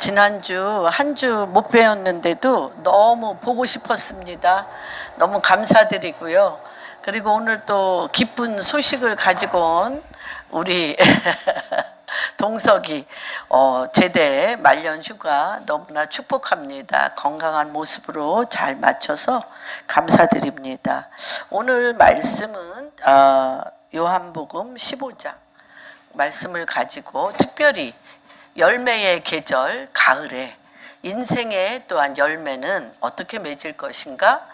지난주 한 주 못 뵈었는데도 너무 보고 싶었습니다. 너무 감사드리고요. 그리고 오늘 또 기쁜 소식을 가지고 온 우리 동석이 제대 말년 휴가 너무나 축복합니다. 건강한 모습으로 잘 마쳐서 감사드립니다. 오늘 말씀은 요한복음 15장 말씀을 가지고 특별히 열매의 계절 가을에 인생의 또한 열매는 어떻게 맺을 것인가,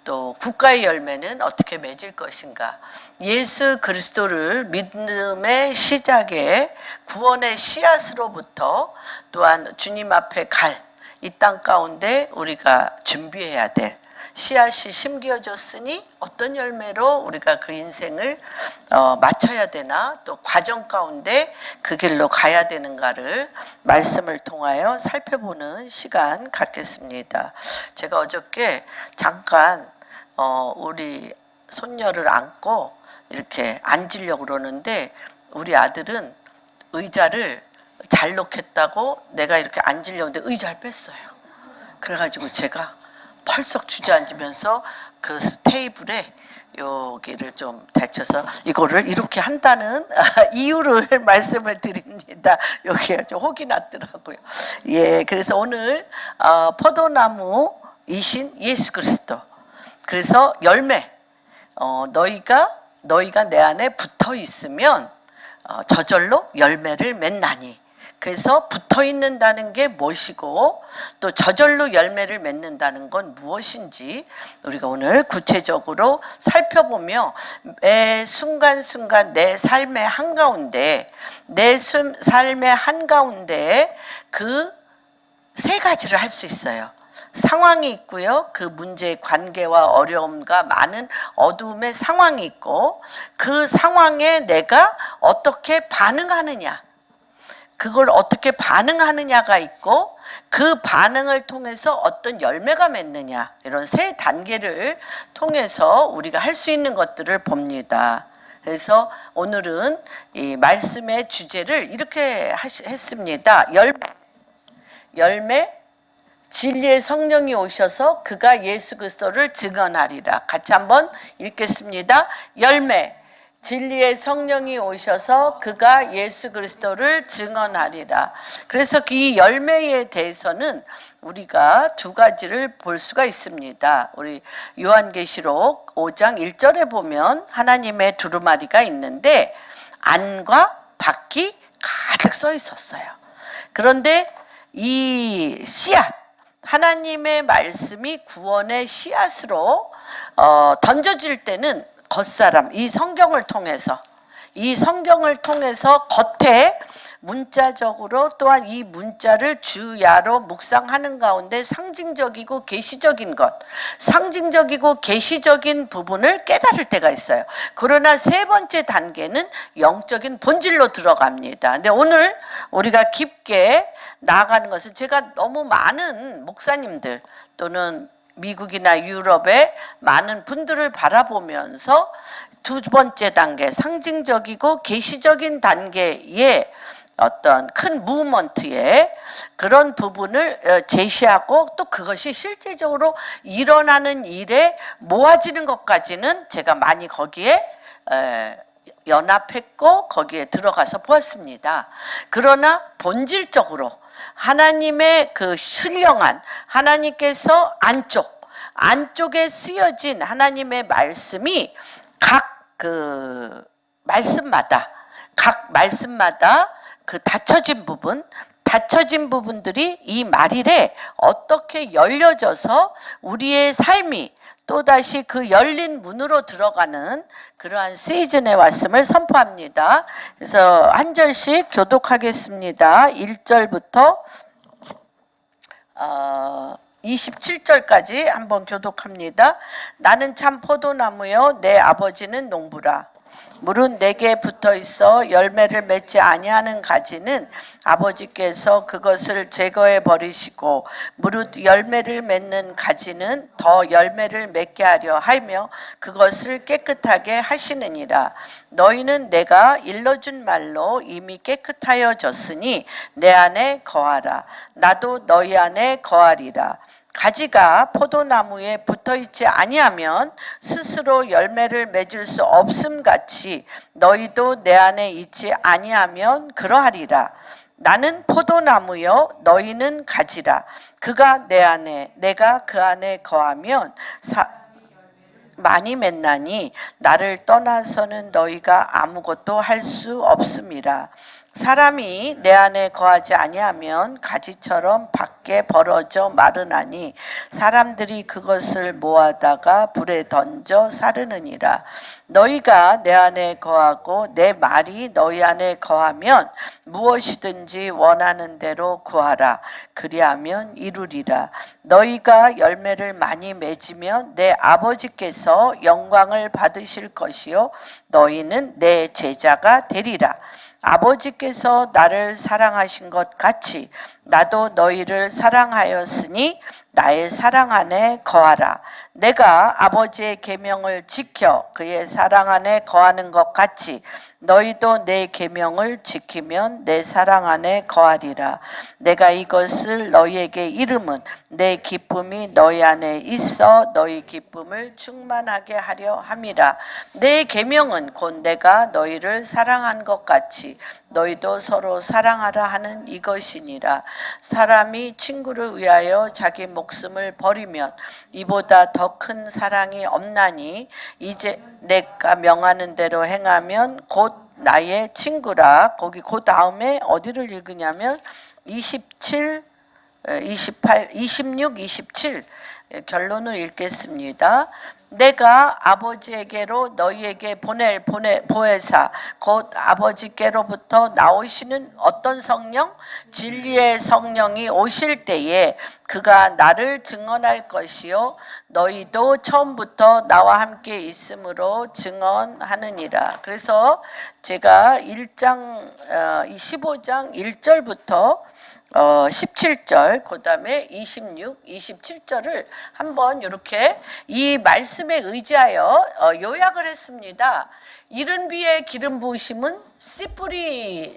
또 국가의 열매는 어떻게 맺을 것인가, 예수 그리스도를 믿음의 시작에 구원의 씨앗으로부터 또한 주님 앞에 갈 이 땅 가운데 우리가 준비해야 될 씨앗이 심겨졌으니 어떤 열매로 우리가 그 인생을 맞춰야 되나, 또 과정 가운데 그 길로 가야 되는가를 말씀을 통하여 살펴보는 시간 갖겠습니다. 제가 어저께 잠깐 우리 손녀를 안고 이렇게 앉으려고 그러는데 우리 아들은 의자를 잘 놓겠다고 내가 이렇게 앉으려고 했는데 의자를 뺐어요. 그래가지고 제가 펄썩 주저앉으면서 그 테이블에 여기를 좀 데쳐서 이거를 이렇게 한다는 이유를 말씀을 드립니다. 여기가 좀 혹이 났더라고요. 예, 그래서 오늘 포도나무이신 예수 그리스도, 그래서 열매, 너희가 내 안에 붙어 있으면 저절로 열매를 맺나니. 그래서 붙어 있는다는 게 무엇이고 또 저절로 열매를 맺는다는 건 무엇인지 우리가 오늘 구체적으로 살펴보며 매 순간순간 내 삶의 한가운데 그 세 가지를 할 수 있어요. 상황이 있고요. 그 문제의 관계와 어려움과 많은 어두움의 상황이 있고 그 상황에 내가 어떻게 반응하느냐, 그걸 어떻게 반응하느냐가 있고 그 반응을 통해서 어떤 열매가 맺느냐, 이런 세 단계를 통해서 우리가 할 수 있는 것들을 봅니다. 그래서 오늘은 이 말씀의 주제를 이렇게 했습니다. 열매, 진리의 성령이 오셔서 그가 예수 그리스도를 증언하리라. 같이 한번 읽겠습니다. 열매, 진리의 성령이 오셔서 그가 예수 그리스도를 증언하리라. 그래서 이 열매에 대해서는 우리가 두 가지를 볼 수가 있습니다. 우리 요한계시록 5장 1절에 보면 하나님의 두루마리가 있는데 안과 밖이 가득 써 있었어요. 그런데 이 씨앗, 하나님의 말씀이 구원의 씨앗으로 던져질 때는 겉사람, 이 성경을 통해서 겉에 문자적으로 또한 이 문자를 주야로 묵상하는 가운데 상징적이고 계시적인 부분을 깨달을 때가 있어요. 그러나 세 번째 단계는 영적인 본질로 들어갑니다. 근데 오늘 우리가 깊게 나아가는 것은 제가 너무 많은 목사님들 또는 미국이나 유럽의 많은 분들을 바라보면서 두 번째 단계, 상징적이고 계시적인 단계의 어떤 큰 무브먼트의 그런 부분을 제시하고 또 그것이 실제적으로 일어나는 일에 모아지는 것까지는 제가 많이 거기에 연합했고 거기에 들어가서 보았습니다. 그러나 본질적으로 하나님의 그 신령한 하나님께서 안쪽에 쓰여진 하나님의 말씀이 각 말씀마다 그 닫혀진 부분들이 이 말일에 어떻게 열려져서 우리의 삶이 또다시 그 열린 문으로 들어가는 그러한 시즌에 왔음을 선포합니다. 그래서 한 절씩 교독하겠습니다. 1절부터 27절까지 한번 교독합니다. 나는 참 포도나무요 내 아버지는 농부라. 무릇 내게 붙어 있어 열매를 맺지 아니하는 가지는 아버지께서 그것을 제거해 버리시고 무릇 열매를 맺는 가지는 더 열매를 맺게 하려 하며 그것을 깨끗하게 하시느니라. 너희는 내가 일러준 말로 이미 깨끗하여졌으니 내 안에 거하라. 나도 너희 안에 거하리라. 가지가 포도나무에 붙어있지 아니하면 스스로 열매를 맺을 수 없음 같이 너희도 내 안에 있지 아니하면 그러하리라. 나는 포도나무요 너희는 가지라. 그가 내 안에 내가 그 안에 거하면 많이 맺나니 나를 떠나서는 너희가 아무것도 할 수 없음이라. 사람이 내 안에 거하지 아니하면 가지처럼 밖에 벌어져 마르나니 사람들이 그것을 모아다가 불에 던져 사르느니라. 너희가 내 안에 거하고 내 말이 너희 안에 거하면 무엇이든지 원하는 대로 구하라. 그리하면 이루리라. 너희가 열매를 많이 맺으면 내 아버지께서 영광을 받으실 것이요 너희는 내 제자가 되리라. 아버지께서 나를 사랑하신 것 같이 나도 너희를 사랑하였으니 나의 사랑 안에 거하라. 내가 아버지의 계명을 지켜 그의 사랑 안에 거하는 것 같이 너희도 내 계명을 지키면 내 사랑 안에 거하리라. 내가 이것을 너희에게 이름은 내 기쁨이 너희 안에 있어 너희 기쁨을 충만하게 하려 함이라. 내 계명은 곧 내가 너희를 사랑한 것 같이 너희도 서로 사랑하라 하는 이것이니라. 사람이 친구를 위하여 자기 목숨을 버리면 이보다 더 큰 사랑이 없나니 이제 내가 명하는 대로 행하면 곧 나의 친구라. 거기 그 다음에 어디를 읽으냐면 27, 28, 26, 27 결론을 읽겠습니다. 내가 아버지에게로 너희에게 보혜사 곧 아버지께로부터 나오시는 어떤 성령? 진리의 성령이 오실 때에 그가 나를 증언할 것이요 너희도 처음부터 나와 함께 있음으로 증언하느니라. 그래서 제가 15장 1절부터 17절 그 다음에 26, 27절을 한번 이렇게 이 말씀에 의지하여 요약을 했습니다. 이른 비에 기름 부으심은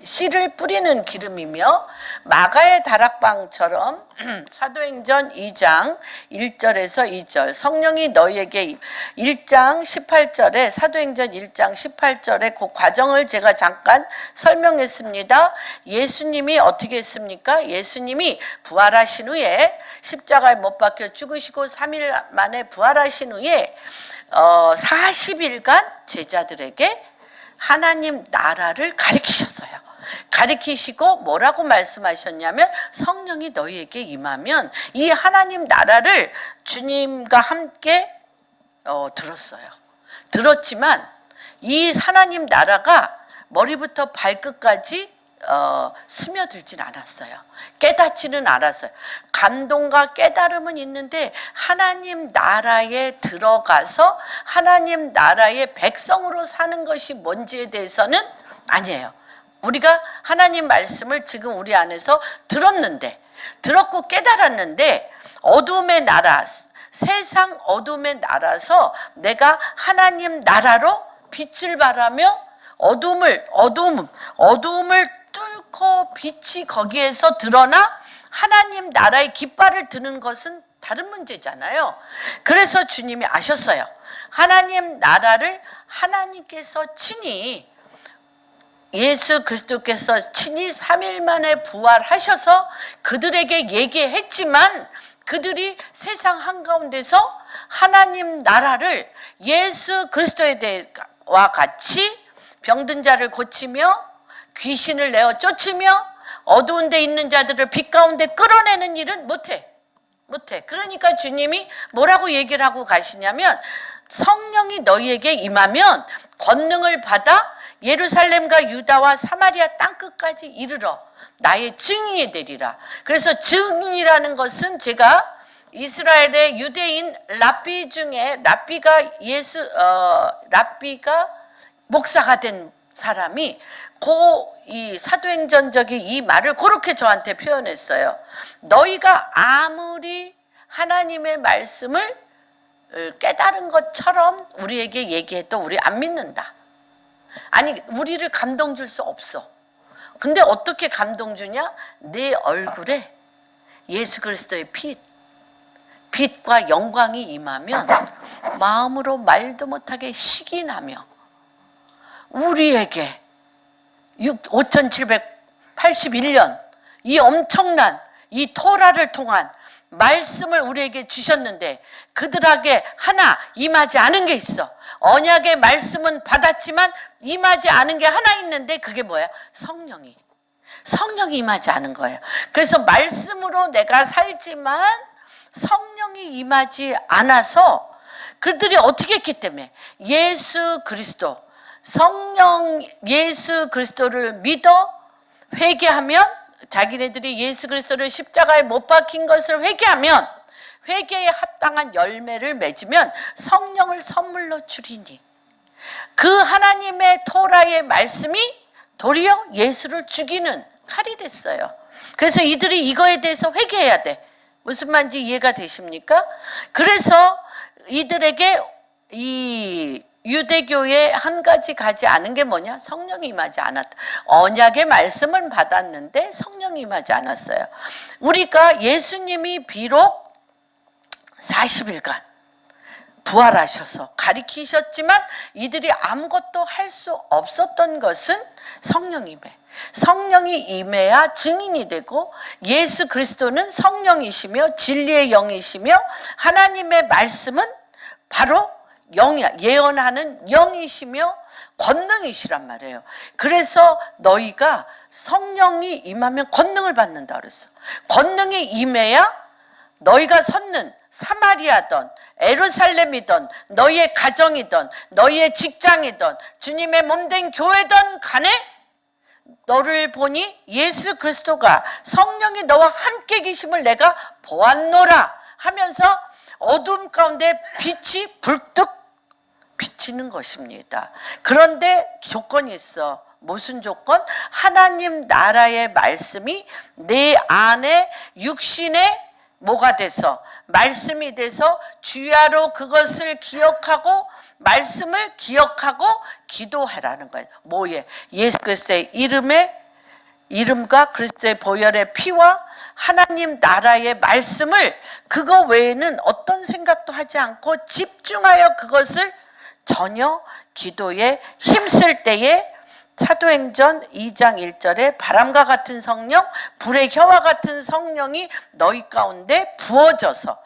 씨를 뿌리는 기름이며 마가의 다락방처럼 사도행전 2장 1절에서 2절 성령이 너희에게 1장 18절에 사도행전 1장 18절에 그 과정을 제가 잠깐 설명했습니다. 예수님이 어떻게 했습니까? 예수님이 부활하신 후에 십자가에 못 박혀 죽으시고 3일 만에 부활하신 후에 40일간 제자들에게 하나님 나라를 가르치셨어요. 가르치시고 뭐라고 말씀하셨냐면 성령이 너희에게 임하면 이 하나님 나라를 주님과 함께 들었어요. 들었지만 이 하나님 나라가 머리부터 발끝까지 스며들진 않았어요. 깨닫지는 않았어요. 감동과 깨달음은 있는데 하나님 나라에 들어가서 하나님 나라의 백성으로 사는 것이 뭔지에 대해서는 아니에요. 우리가 하나님 말씀을 지금 우리 안에서 들었고 깨달았는데 어둠의 나라, 세상 어둠의 나라서 내가 하나님 나라로 빛을 발하며 어둠을 뚫고 빛이 거기에서 드러나 하나님 나라의 깃발을 드는 것은 다른 문제잖아요. 그래서 주님이 아셨어요. 하나님 나라를 하나님께서 친히 예수 그리스도께서 친히 3일 만에 부활하셔서 그들에게 얘기했지만 그들이 세상 한가운데서 하나님 나라를 예수 그리스도에 대해와 같이 병든 자를 고치며 귀신을 내어 쫓으며 어두운 데 있는 자들을 빛 가운데 끌어내는 일은 못해. 그러니까 주님이 뭐라고 얘기를 하고 가시냐면 성령이 너희에게 임하면 권능을 받아 예루살렘과 유다와 사마리아 땅끝까지 이르러 나의 증인이 되리라. 그래서 증인이라는 것은 제가 이스라엘의 유대인 랍비 중에 랍비가 목사가 된 사람이 이 사도행전적인 이 말을 그렇게 저한테 표현했어요. 너희가 아무리 하나님의 말씀을 깨달은 것처럼 우리에게 얘기해도 우리 안 믿는다. 아니, 우리를 감동 줄 수 없어. 근데 어떻게 감동 주냐? 내 얼굴에 예수 그리스도의 빛과 영광이 임하면 마음으로 말도 못하게 식이 나며 우리에게 5781년 이 엄청난 이 토라를 통한 말씀을 우리에게 주셨는데 그들에게 하나 임하지 않은 게 있어. 언약의 말씀은 받았지만 임하지 않은 게 하나 있는데 그게 뭐야? 성령이 임하지 않은 거예요. 그래서 말씀으로 내가 살지만 성령이 임하지 않아서 그들이 어떻게 했기 때문에 예수 그리스도 성령 예수 그리스도를 믿어 회개하면 자기네들이 예수 그리스도를 십자가에 못 박힌 것을 회개하면 회개에 합당한 열매를 맺으면 성령을 선물로 주리니 그 하나님의 토라의 말씀이 도리어 예수를 죽이는 칼이 됐어요. 그래서 이들이 이거에 대해서 회개해야 돼. 무슨 말인지 이해가 되십니까? 그래서 이들에게 이 유대교의 한 가지 가지 않은 게 뭐냐? 성령이 임하지 않았다. 언약의 말씀을 받았는데 성령이 임하지 않았어요. 우리가 예수님이 비록 40일간 부활하셔서 가리키셨지만 이들이 아무것도 할 수 없었던 것은 성령이 임해야 증인이 되고 예수 그리스도는 성령이시며 진리의 영이시며 하나님의 말씀은 바로 영이야. 예언하는 영이시며 권능이시란 말이에요. 그래서 너희가 성령이 임하면 권능을 받는다 그랬어. 권능이 임해야 너희가 섰는 사마리아든 예루살렘이든 너희의 가정이든 너희의 직장이든 주님의 몸된 교회든 간에 너를 보니 예수 그리스도가 성령이 너와 함께 계심을 내가 보았노라 하면서 어둠 가운데 빛이 불뚝 비치는 것입니다. 그런데 조건이 있어. 무슨 조건? 하나님 나라의 말씀이 내 안에 육신의 뭐가 돼서 말씀이 돼서 주야로 그것을 기억하고 말씀을 기억하고 기도하라는 거예요. 뭐에? 예수 그리스도의 이름과 그리스도의 보혈의 피와 하나님 나라의 말씀을 그거 외에는 어떤 생각도 하지 않고 집중하여 그것을 전혀 기도에 힘쓸 때에 사도행전 2장 1절에 바람과 같은 성령, 불의 혀와 같은 성령이 너희 가운데 부어져서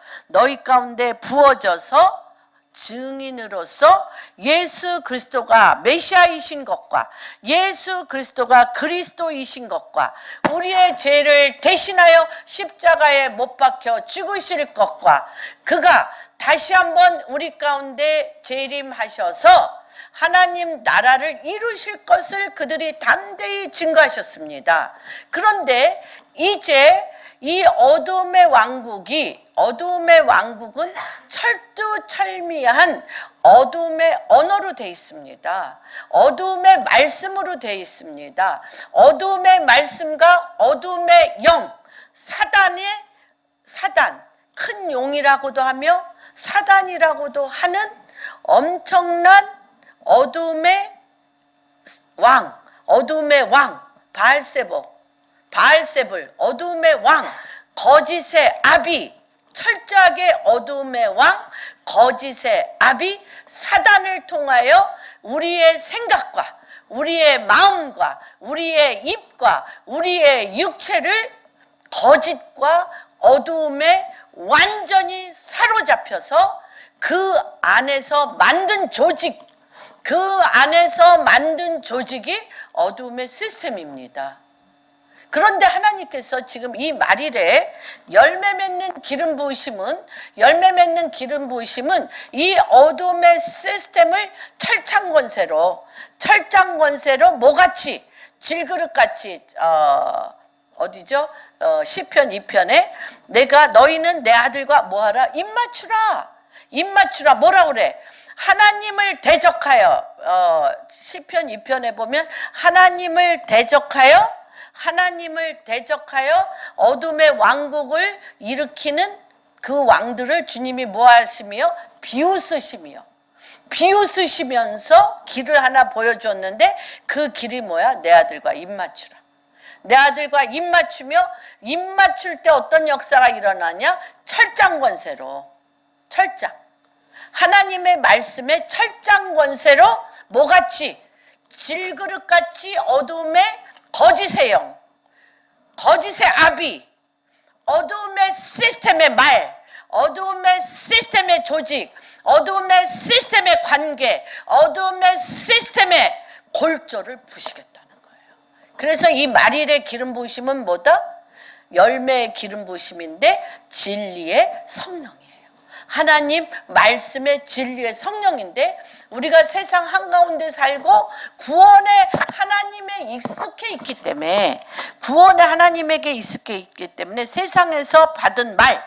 증인으로서 예수 그리스도가 메시아이신 것과 예수 그리스도가 그리스도이신 것과 우리의 죄를 대신하여 십자가에 못 박혀 죽으실 것과 그가 다시 한번 우리 가운데 재림하셔서 하나님 나라를 이루실 것을 그들이 담대히 증거하셨습니다. 그런데 이제 이 어둠의 왕국은 철두철미한 어둠의 언어로 되어 있습니다. 어둠의 말씀으로 되어 있습니다. 어둠의 말씀과 어둠의 영, 사단, 큰 용이라고도 하며 사단이라고도 하는 엄청난 어둠의 왕, 바알세불, 어둠의 왕, 거짓의 아비, 철저하게 어둠의 왕, 거짓의 아비, 사단을 통하여 우리의 생각과 우리의 마음과 우리의 입과 우리의 육체를 거짓과 어둠에 완전히 사로잡혀서 그 안에서 만든 조직이 어둠의 시스템입니다. 그런데 하나님께서 지금 이 말일에 열매 맺는 기름 부으심은 이 어둠의 시스템을 철장권세로 뭐같이 질그릇같이 어디죠? 시편 2편에 내가 너희는 내 아들과 뭐하라? 입 맞추라. 뭐라 그래? 하나님을 대적하여 시편 2편에 보면 하나님을 대적하여 어둠의 왕국을 일으키는 그 왕들을 주님이 뭐 하시며 비웃으시면서 길을 하나 보여줬는데 그 길이 뭐야? 내 아들과 입 맞추라. 내 아들과 입 맞추며 입 맞출 때 어떤 역사가 일어나냐? 철장 권세로. 하나님의 말씀에 철장 권세로 뭐같이? 질그릇같이 어둠의 거짓의 영, 거짓의 아비, 어둠의 시스템의 말, 어둠의 시스템의 조직, 어둠의 시스템의 관계, 어둠의 시스템의 골조를 부시겠다는 거예요. 그래서 이 말일의 기름 부으심은 뭐다? 열매의 기름 부으심인데 진리의 성령이에요. 하나님 말씀의 진리의 성령인데 우리가 세상 한가운데 살고 구원의 하나님에 익숙해 있기 때문에 구원의 하나님에게 익숙해 있기 때문에 세상에서 받은 말,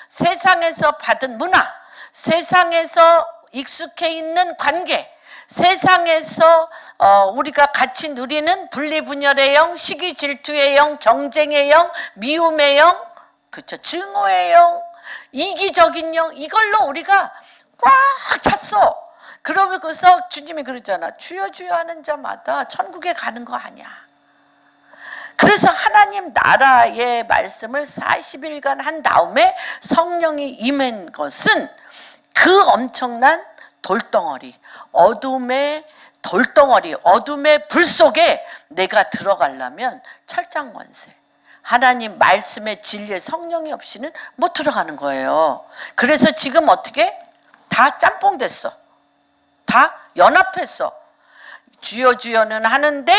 세상에서 받은 문화, 세상에서 익숙해 있는 관계, 세상에서 우리가 같이 누리는 분리분열의 영, 시기 질투의 영, 경쟁의 영, 미움의 영, 그렇죠, 증오의 영, 이기적인 영, 이걸로 우리가 꽉 찼어. 그러면서 주님이 그러잖아. 주여 주여 하는 자마다 천국에 가는 거 아니야. 그래서 하나님 나라의 말씀을 40일간 한 다음에 성령이 임한 것은 그 엄청난 돌덩어리, 어둠의 돌덩어리, 어둠의 불 속에 내가 들어가려면 철장 권세, 하나님 말씀의 진리의 성령이 없이는 못 들어가는 거예요. 그래서 지금 어떻게? 다 짬뽕 됐어. 다 연합했어. 주여 주여는 하는데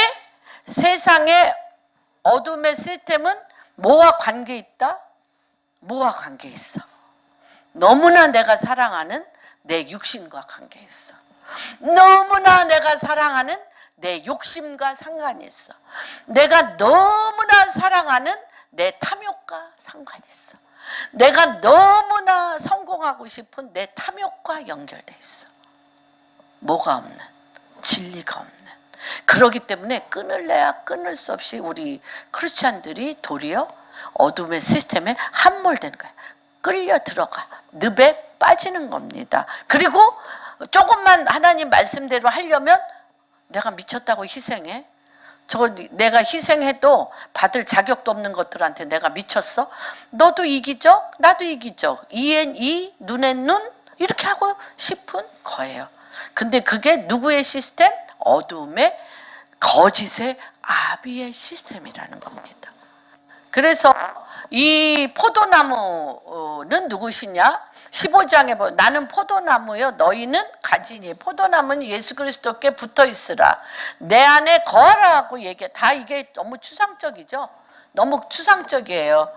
세상의 어둠의 시스템은 뭐와 관계 있다? 뭐와 관계 있어? 너무나 내가 사랑하는 내 육신과 관계 있어. 너무나 내가 사랑하는 내 욕심과 상관이 있어. 내가 너무나 사랑하는 내 탐욕과 상관이 있어. 내가 너무나 성공하고 싶은 내 탐욕과 연결돼 있어. 뭐가 없는? 진리가 없는. 그렇기 때문에 끊을래야 끊을 수 없이 우리 크리스찬들이 도리어 어둠의 시스템에 함몰된 거야. 끌려 들어가. 늪에 빠지는 겁니다. 그리고 조금만 하나님 말씀대로 하려면 내가 미쳤다고 희생해? 저거 내가 희생해도 받을 자격도 없는 것들한테 내가 미쳤어? 너도 이기적, 나도 이기적. 이엔 이, 눈엔 눈 이렇게 하고 싶은 거예요. 근데 그게 누구의 시스템? 어둠의 거짓의 아비의 시스템이라는 겁니다. 그래서 이 포도나무는 누구시냐? 15장에 보면 나는 포도나무요 너희는 가지니. 포도나무는 예수 그리스도께 붙어 있으라. 내 안에 거하라고 얘기해. 다 이게 너무 추상적이죠. 너무 추상적이에요.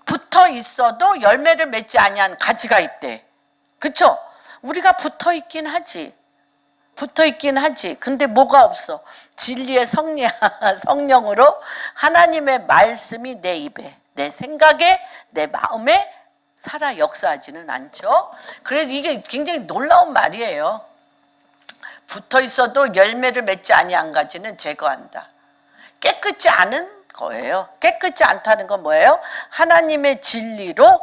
붙어 있어도 열매를 맺지 아니한 가지가 있대. 그렇죠? 우리가 붙어 있긴 하지. 근데 뭐가 없어? 진리의 성령으로 하나님의 말씀이 내 입에, 내 생각에, 내 마음에 살아 역사하지는 않죠. 그래서 이게 굉장히 놀라운 말이에요. 붙어 있어도 열매를 맺지 아니한 가지는 제거한다. 깨끗지 않은 거예요. 깨끗지 않다는 건 뭐예요? 하나님의 진리로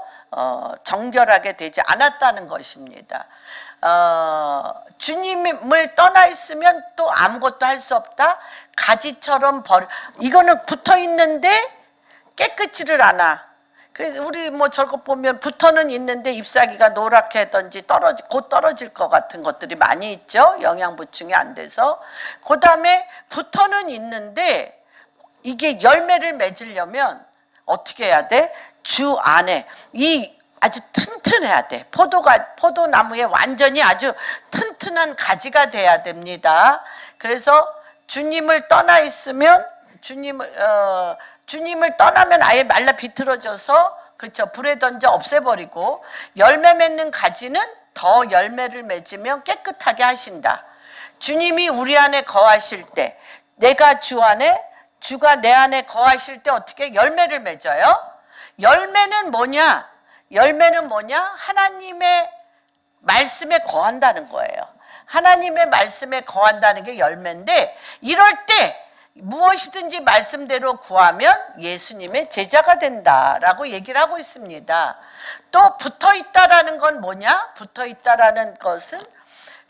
정결하게 되지 않았다는 것입니다. 주님을 떠나 있으면 또 아무것도 할 수 없다. 가지처럼 이거는 붙어 있는데 깨끗지를 않아. 그래서 우리 뭐 저것 보면 붙어는 있는데 잎사귀가 노랗게든지 곧 떨어질 것 같은 것들이 많이 있죠. 영양 보충이 안 돼서. 그 다음에 붙어는 있는데 이게 열매를 맺으려면 어떻게 해야 돼? 주 안에 아주 튼튼해야 돼. 포도나무에 완전히 아주 튼튼한 가지가 돼야 됩니다. 그래서 주님을 떠나 있으면 주님을 떠나면 아예 말라 비틀어져서 그렇죠. 불에 던져 없애버리고 열매 맺는 가지는 더 열매를 맺으면 깨끗하게 하신다. 주님이 우리 안에 거하실 때 내가 주 안에 주가 내 안에 거하실 때 어떻게 열매를 맺어요? 열매는 뭐냐? 하나님의 말씀에 거한다는 거예요. 하나님의 말씀에 거한다는 게 열매인데, 이럴 때 무엇이든지 말씀대로 구하면 예수님의 제자가 된다라고 얘기를 하고 있습니다. 또 붙어있다라는 건 뭐냐? 붙어있다라는 것은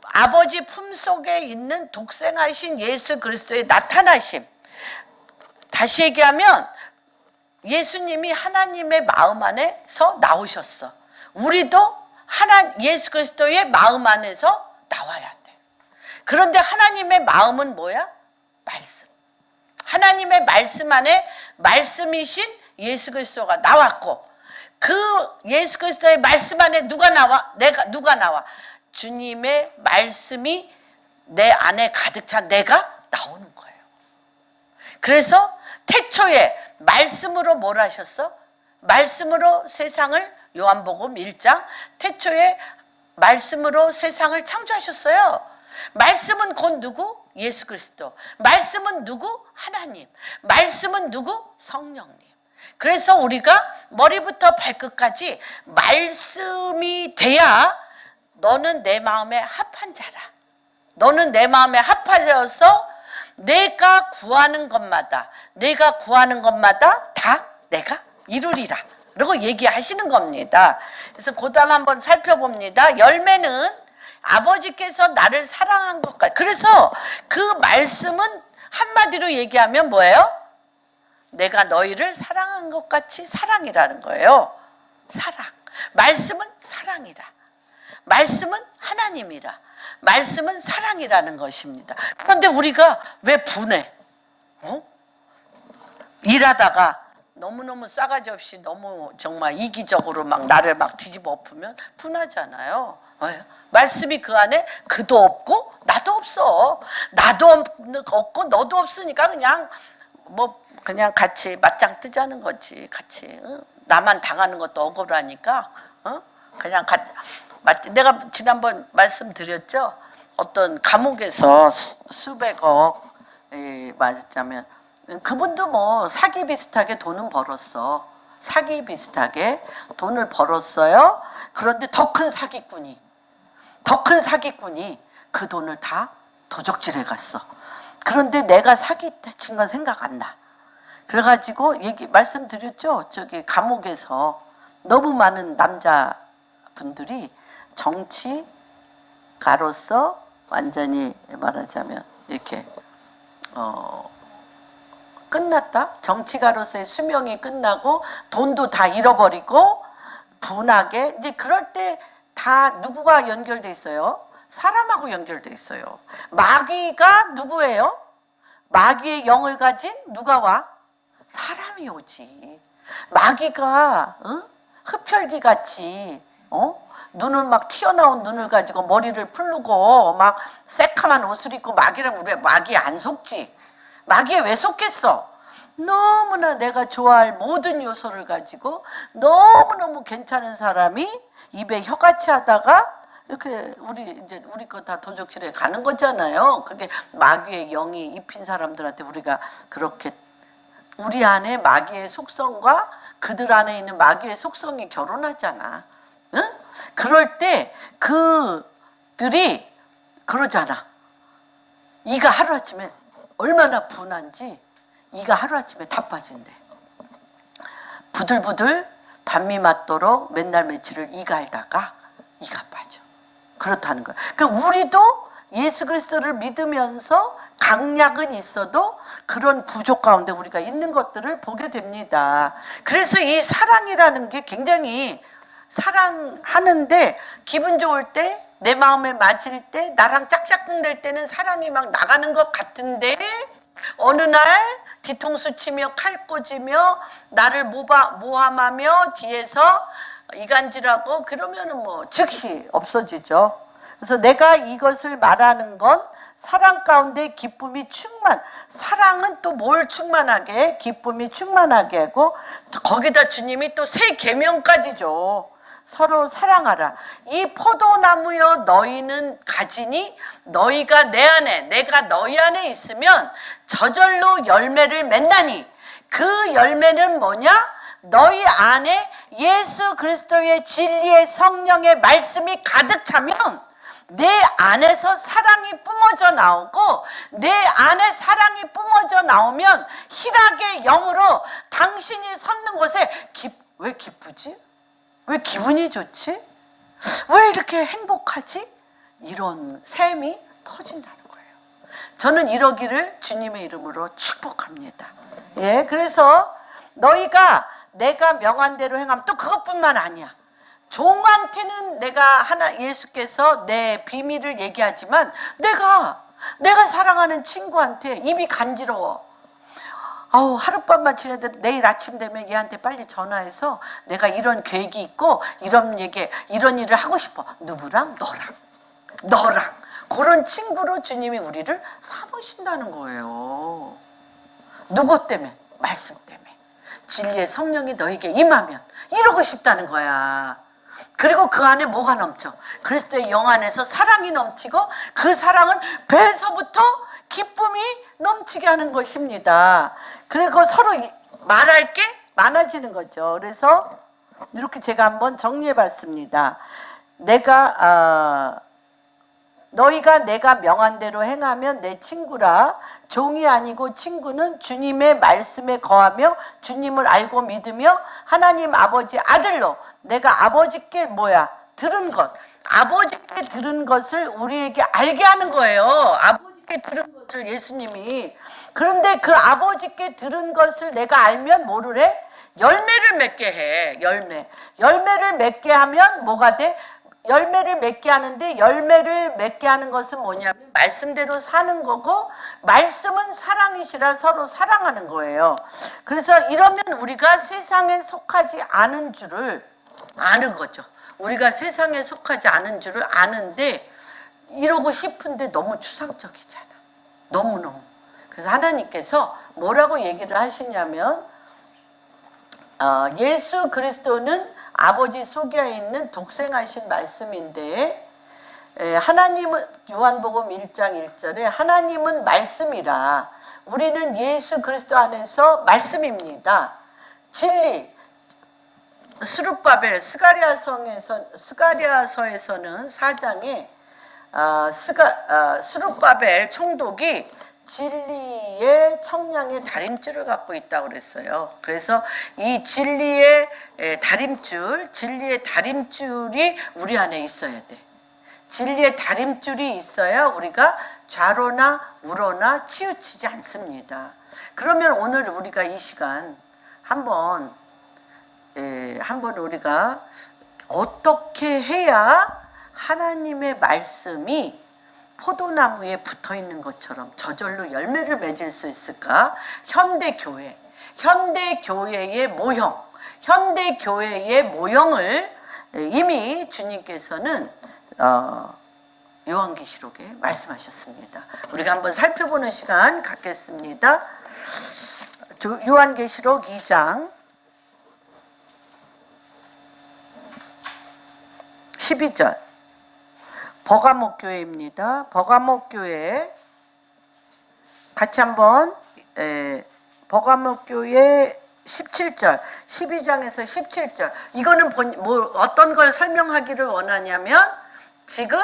아버지 품속에 있는 독생하신 예수 그리스도의 나타나심. 다시 얘기하면 예수님이 하나님의 마음 안에서 나오셨어. 우리도 예수 그리스도의 마음 안에서 나와야 돼. 그런데 하나님의 마음은 뭐야? 말씀. 하나님의 말씀 안에 말씀이신 예수 그리스도가 나왔고, 그 예수 그리스도의 말씀 안에 누가 나와? 누가 나와? 주님의 말씀이 내 안에 가득 찬 내가 나오는 거예요. 그래서 태초에 말씀으로 뭘 하셨어? 말씀으로 세상을, 요한복음 1장, 태초에 말씀으로 세상을 창조하셨어요. 말씀은 곧 누구? 예수 그리스도. 말씀은 누구? 하나님. 말씀은 누구? 성령님. 그래서 우리가 머리부터 발끝까지 말씀이 돼야 너는 내 마음에 합한 자라. 너는 내 마음에 합하여서 내가 구하는 것마다 다 내가 이루리라. 라고 얘기하시는 겁니다. 그래서 그다음 한번 살펴봅니다. 열매는 아버지께서 나를 사랑한 것 같아. 그래서 그 말씀은 한마디로 얘기하면 뭐예요? 내가 너희를 사랑한 것 같이 사랑이라는 거예요. 사랑. 말씀은 사랑이라. 말씀은 하나님이라. 말씀은 사랑이라는 것입니다. 그런데 우리가 왜 분해? 일하다가 너무너무 싸가지 없이 너무 정말 이기적으로 막 나를 막 뒤집어 엎으면 분하잖아요. 말씀이 그 안에 그도 없고 나도 없어. 나도 없고 너도 없으니까 그냥 같이 맞짱 뜨자는 거지. 같이 나만 당하는 것도 억울하니까 그냥 같이. 내가 지난번 말씀드렸죠. 어떤 감옥에서 수백억 맞았자면 그분도 뭐 사기 비슷하게 돈은 벌었어. 사기 비슷하게 돈을 벌었어요. 그런데 더 큰 사기꾼이 그 돈을 다 도적질해 갔어. 그런데 내가 사기친 건 생각 안 나. 그래가지고 말씀드렸죠. 저기 감옥에서 너무 많은 남자분들이 정치가로서 완전히 말하자면 이렇게 끝났다. 정치가로서의 수명이 끝나고 돈도 다 잃어버리고 분하게 이제 그럴 때 다 누구가 연결돼 있어요? 사람하고 연결돼 있어요. 마귀가 누구예요? 마귀의 영을 가진 누가 와? 사람이 오지. 마귀가 흡혈귀 같이 눈은 막 튀어나온 눈을 가지고 머리를 풀르고 막 새카만 옷을 입고 마귀라면 우리 마귀에 안 속지. 마귀에 왜 속겠어? 너무나 내가 좋아할 모든 요소를 가지고 너무너무 괜찮은 사람이 입에 혀같이 하다가 이렇게 우리 거 다 도적질에 가는 거잖아요. 그게 마귀의 영이 입힌 사람들한테 우리가 그렇게 우리 안에 마귀의 속성과 그들 안에 있는 마귀의 속성이 결혼하잖아. 응? 그럴 때 그들이 그러잖아. 이가 하루아침에 얼마나 분한지 이가 하루아침에 다 빠진대. 부들부들 반미 맞도록 맨날 며칠을 이가 알다가 이가 빠져. 그렇다는 거야. 그러니까 우리도 예수 그리스도를 믿으면서 강약은 있어도 그런 부족 가운데 우리가 있는 것들을 보게 됩니다. 그래서 이 사랑이라는 게 굉장히 사랑하는데 기분 좋을 때 내 마음에 맞을 때 나랑 짝짝꿍 될 때는 사랑이 막 나가는 것 같은데 어느 날 뒤통수 치며 칼 꽂으며 나를 모함하며 뒤에서 이간질하고 그러면은 뭐 즉시 없어지죠. 그래서 내가 이것을 말하는 건 사랑 가운데 기쁨이 사랑은 또 뭘 충만하게 기쁨이 충만하게 하고 거기다 주님이 또 새 계명까지 줘. 서로 사랑하라. 이 포도나무여 너희는 가지니 너희가 내 안에 내가 너희 안에 있으면 저절로 열매를 맺나니 그 열매는 뭐냐? 너희 안에 예수 그리스도의 진리의 성령의 말씀이 가득 차면 내 안에서 사랑이 뿜어져 나오고, 내 안에 사랑이 뿜어져 나오면 희락의 영으로 당신이 섰는 곳에 왜 기쁘지? 왜 기분이 좋지? 왜 이렇게 행복하지? 이런 샘이 터진다는 거예요. 저는 이러기를 주님의 이름으로 축복합니다. 예, 그래서 너희가 내가 명한 대로 행하면, 또 그것뿐만 아니야. 종한테는 예수께서 내 비밀을 얘기하지만 내가 사랑하는 친구한테 입이 간지러워. 하룻밤만 지내도 내일 아침 되면 얘한테 빨리 전화해서 내가 이런 계획이 있고 이런 일을 하고 싶어. 누구랑? 너랑. 그런 친구로 주님이 우리를 삼으신다는 거예요. 누구 때문에? 말씀 때문에. 진리의 성령이 너에게 임하면 이러고 싶다는 거야. 그리고 그 안에 뭐가 넘쳐? 그리스도의 영 안에서 사랑이 넘치고, 그 사랑은 배에서부터 기쁨이 넘치게 하는 것입니다. 그리고 서로 말할 게 많아지는 거죠. 그래서 이렇게 제가 한번 정리해 봤습니다. 너희가 내가 명한 대로 행하면 내 친구라. 종이 아니고 친구는 주님의 말씀에 거하며 주님을 알고 믿으며 하나님 아버지 아들로, 내가 아버지께 들은 것, 아버지께 들은 것을 우리에게 알게 하는 거예요. 아버지께 들은 것을 예수님이. 그런데 그 아버지께 들은 것을 내가 알면 뭐를 해? 열매를 맺게 해. 열매를 맺게 하면 뭐가 돼? 열매를 맺게 하는데, 열매를 맺게 하는 것은 뭐냐면 말씀대로 사는 거고, 말씀은 사랑이시라 서로 사랑하는 거예요. 그래서 이러면 우리가 세상에 속하지 않은 줄을 아는 거죠. 우리가 세상에 속하지 않은 줄을 아는데, 이러고 싶은데 너무 추상적이잖아. 너무너무. 그래서 하나님께서 뭐라고 얘기를 하시냐면, 예수 그리스도는 아버지 속에 있는 독생하신 말씀인데, 하나님은, 요한복음 1장 1절에 하나님은 말씀이라, 우리는 예수 그리스도 안에서 말씀입니다. 진리. 스룹바벨 스가랴서에서는 4장에 스룹바벨 총독이 진리의 청량의 다림줄을 갖고 있다고 그랬어요. 그래서 이 진리의 다림줄이 우리 안에 있어야 돼. 진리의 다림줄이 있어야 우리가 좌로나 우로나 치우치지 않습니다. 그러면 오늘 우리가 이 시간 한번 우리가 어떻게 해야 하나님의 말씀이 포도나무에 붙어 있는 것처럼 저절로 열매를 맺을 수 있을까? 현대교회의 모형을 이미 주님께서는 요한계시록에 말씀하셨습니다. 우리가 한번 살펴보는 시간 갖겠습니다. 요한계시록 2장 12절. 버가모 교회입니다. 버가모 교회 같이 한번 버가모 교회 17절, 12장에서 17절. 이거는 어떤 걸 설명하기를 원하냐면, 지금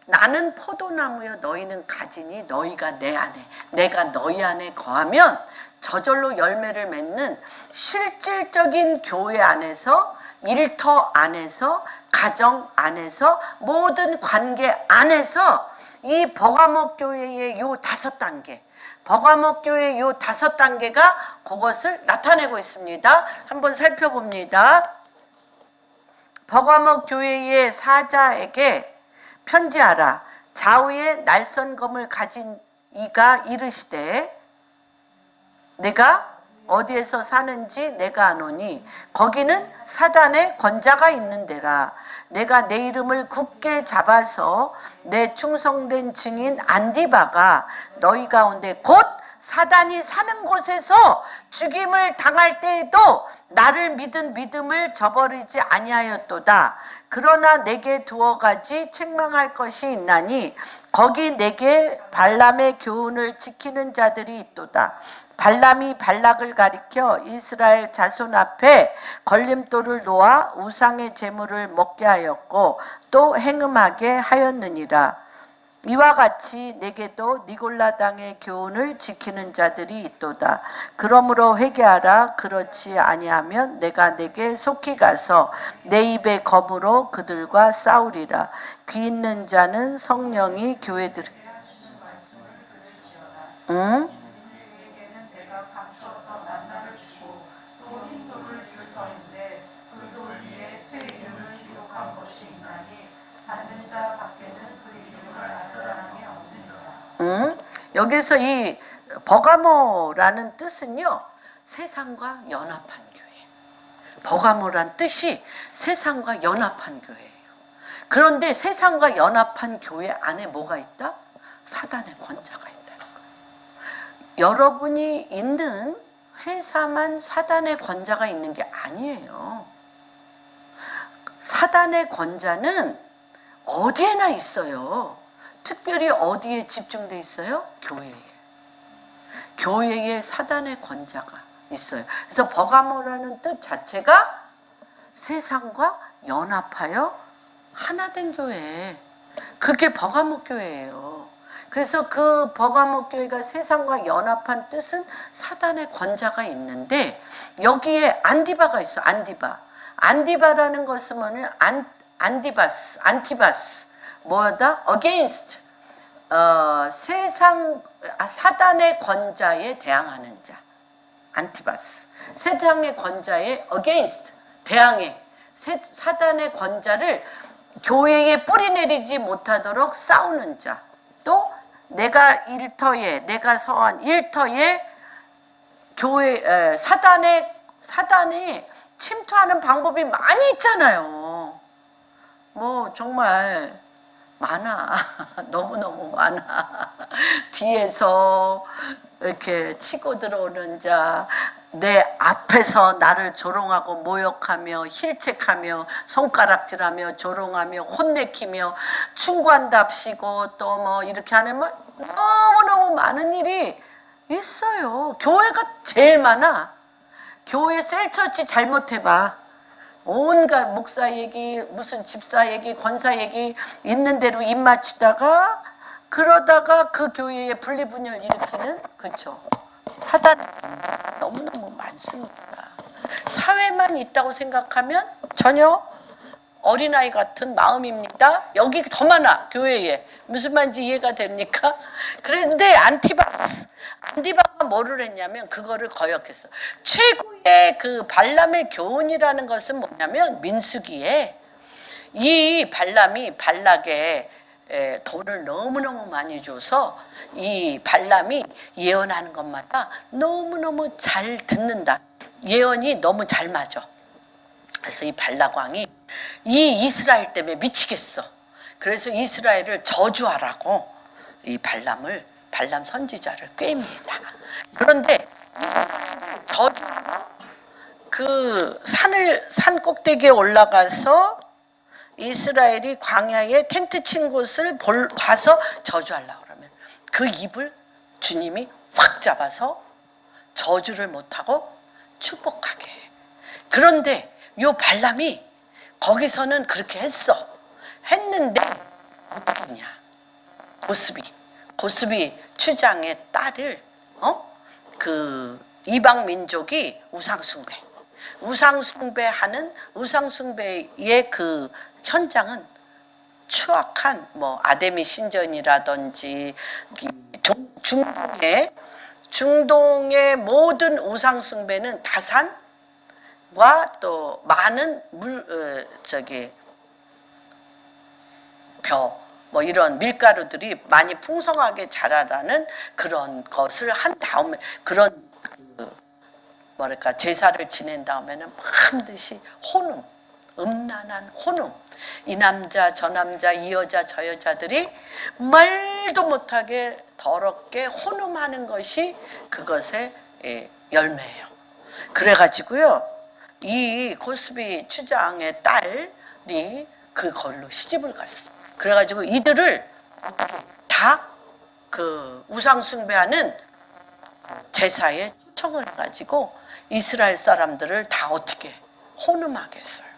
나는 포도나무여 너희는 가지니 너희가 내 안에, 내가 너희 안에 거하면 저절로 열매를 맺는 실질적인 교회 안에서, 일터 안에서, 가정 안에서, 모든 관계 안에서 이 버가모 교회의 요 5단계, 버가모 교회의 요 5단계가 그것을 나타내고 있습니다. 한번 살펴봅니다. 버가모 교회의 사자에게 편지하라. 좌우에 날선검을 가진 이가 이르시되, 내가 어디에서 사는지 내가 아노니 거기는 사단의 권자가 있는 데라. 내가 내 이름을 굳게 잡아서 내 충성된 증인 안디바가 너희 가운데 곧 사단이 사는 곳에서 죽임을 당할 때에도 나를 믿은 믿음을 저버리지 아니하였도다. 그러나 내게 두어 가지 책망할 것이 있나니 거기 내게 발람의 교훈을 지키는 자들이 있도다. 발람이 발락을 가리켜 이스라엘 자손 앞에 걸림돌을 놓아 우상의 제물을 먹게 하였고 또 행음하게 하였느니라. 이와 같이 내게도 니골라 당의 교훈을 지키는 자들이 있도다. 그러므로 회개하라. 그렇지 아니하면 내가 내게 속히 가서 내 입의 검으로 그들과 싸우리라. 귀 있는 자는 성령이 교회들 응? 여기서 이 버가모라는 뜻은요, 세상과 연합한 교회. 버가모란 뜻이 세상과 연합한 교회예요. 그런데 세상과 연합한 교회 안에 뭐가 있다? 사단의 권자가 있다는 거예요. 여러분이 있는 회사만 사단의 권자가 있는 게 아니에요. 사단의 권자는 어디에나 있어요. 특별히 어디에 집중돼 있어요? 교회에. 교회에 사단의 권자가 있어요. 그래서 버가모라는 뜻 자체가 세상과 연합하여 하나된 교회. 그게 버가모 교회예요. 그래서 그 버가모 교회가 세상과 연합한 뜻은 사단의 권자가 있는데 여기에 안디바가 있어. 안디바라는 것은 뭐냐면 안티바스 뭐다? against 사단의 권자에 대항하는 자. 안티바스. 세상의 권자에 against 대항해. 사단의 권자를 교회에 뿌리내리지 못하도록 싸우는 자. 또 내가 서한 일터에 교회 사단에 침투하는 방법이 많이 있잖아요. 뭐 정말 많아. 너무너무 많아. 뒤에서 이렇게 치고 들어오는 자, 내 앞에서 나를 조롱하고 모욕하며 힐책하며 손가락질하며 조롱하며 혼내키며 충관답시고 또 뭐 이렇게 하는 뭐 너무너무 많은 일이 있어요. 교회가 제일 많아. 교회 셀처치 잘못해봐. 온갖 목사 얘기, 무슨 집사 얘기, 권사 얘기 있는 대로 입 맞추다가 그러다가 그 교회에 분리분열 일으키는 그렇죠. 사단 너무너무 많습니다. 사회만 있다고 생각하면 전혀 어린아이 같은 마음입니다. 여기 더 많아. 교회에. 무슨 말인지 이해가 됩니까? 그런데 안티바가 뭐를 했냐면 그거를 거역했어. 최고의 그 발람의 교훈이라는 것은 뭐냐면 민수기에 이 발람이 발락에 돈을 너무너무 많이 줘서 이 발람이 예언하는 것마다 너무너무 잘 듣는다. 예언이 너무 잘 맞아. 그래서 이 발락 왕이 이 이스라엘 때문에 미치겠어. 그래서 이스라엘을 저주하라고 이 발람 선지자를 꾀입니다. 그런데 저주하러 그 산 꼭대기에 올라가서 이스라엘이 광야에 텐트 친 곳을 봐서 저주하려고 그러면 그 입을 주님이 확 잡아서 저주를 못하고 축복하게 해. 그런데 요 발람이 거기서는 그렇게 했는데 어떻게 했냐? 고스비 추장의 딸을 그 이방 민족이 우상숭배의 그 현장은 추악한 뭐 아데미 신전이라든지 중동의 모든 우상숭배는 다산과 또 많은 뭐 이런 밀가루들이 많이 풍성하게 자라라는 그런 것을 한 다음에 그런 제사를 지낸 다음에는 반드시 음란한 혼음, 이 남자 저 남자 이 여자 저 여자들이 말도 못하게 더럽게 혼음하는 것이 그것의 열매예요. 그래가지고요 이 고스비 추장의 딸이 그걸로 시집을 갔어. 그래가지고 이들을 다 그 우상 숭배하는 제사에 초청을 해가지고 이스라엘 사람들을 다 어떻게 혼음하겠어요.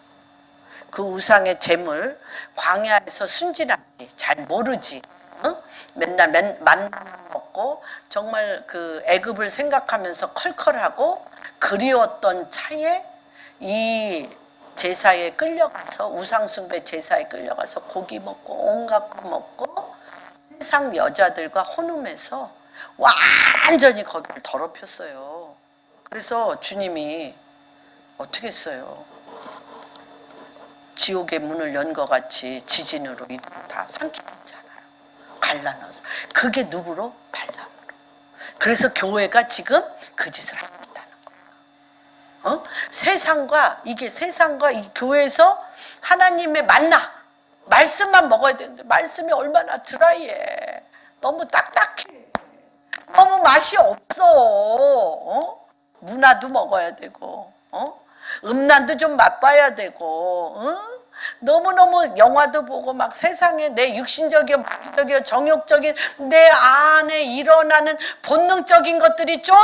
그 우상의 제물, 광야에서 순진하지 잘 모르지, 응? 맨날 만나 먹고 정말 그 애굽을 생각하면서 컬컬하고 그리웠던 차에 이 제사에 끌려가서, 우상숭배 제사에 끌려가서 고기 먹고 온갖 거 먹고 세상 여자들과 혼음해서 완전히 거기를 더럽혔어요. 그래서 주님이 어떻게 했어요? 지옥의 문을 연 것 같이 지진으로 다 삼키잖아요. 갈라넣어서. 그게 누구로? 발람으로. 그래서 교회가 지금 그 짓을 하고 있다는 거예요. 세상과 이 교회에서 하나님의 만나, 말씀만 먹어야 되는데 말씀이 얼마나 드라이해. 너무 딱딱해. 너무 맛이 없어. 문화도 먹어야 되고, 음란도 좀 맛봐야 되고, 너무너무 영화도 보고 막 세상에 내 육신적이고 마귀적이고 정욕적인 내 안에 일어나는 본능적인 것들이 좀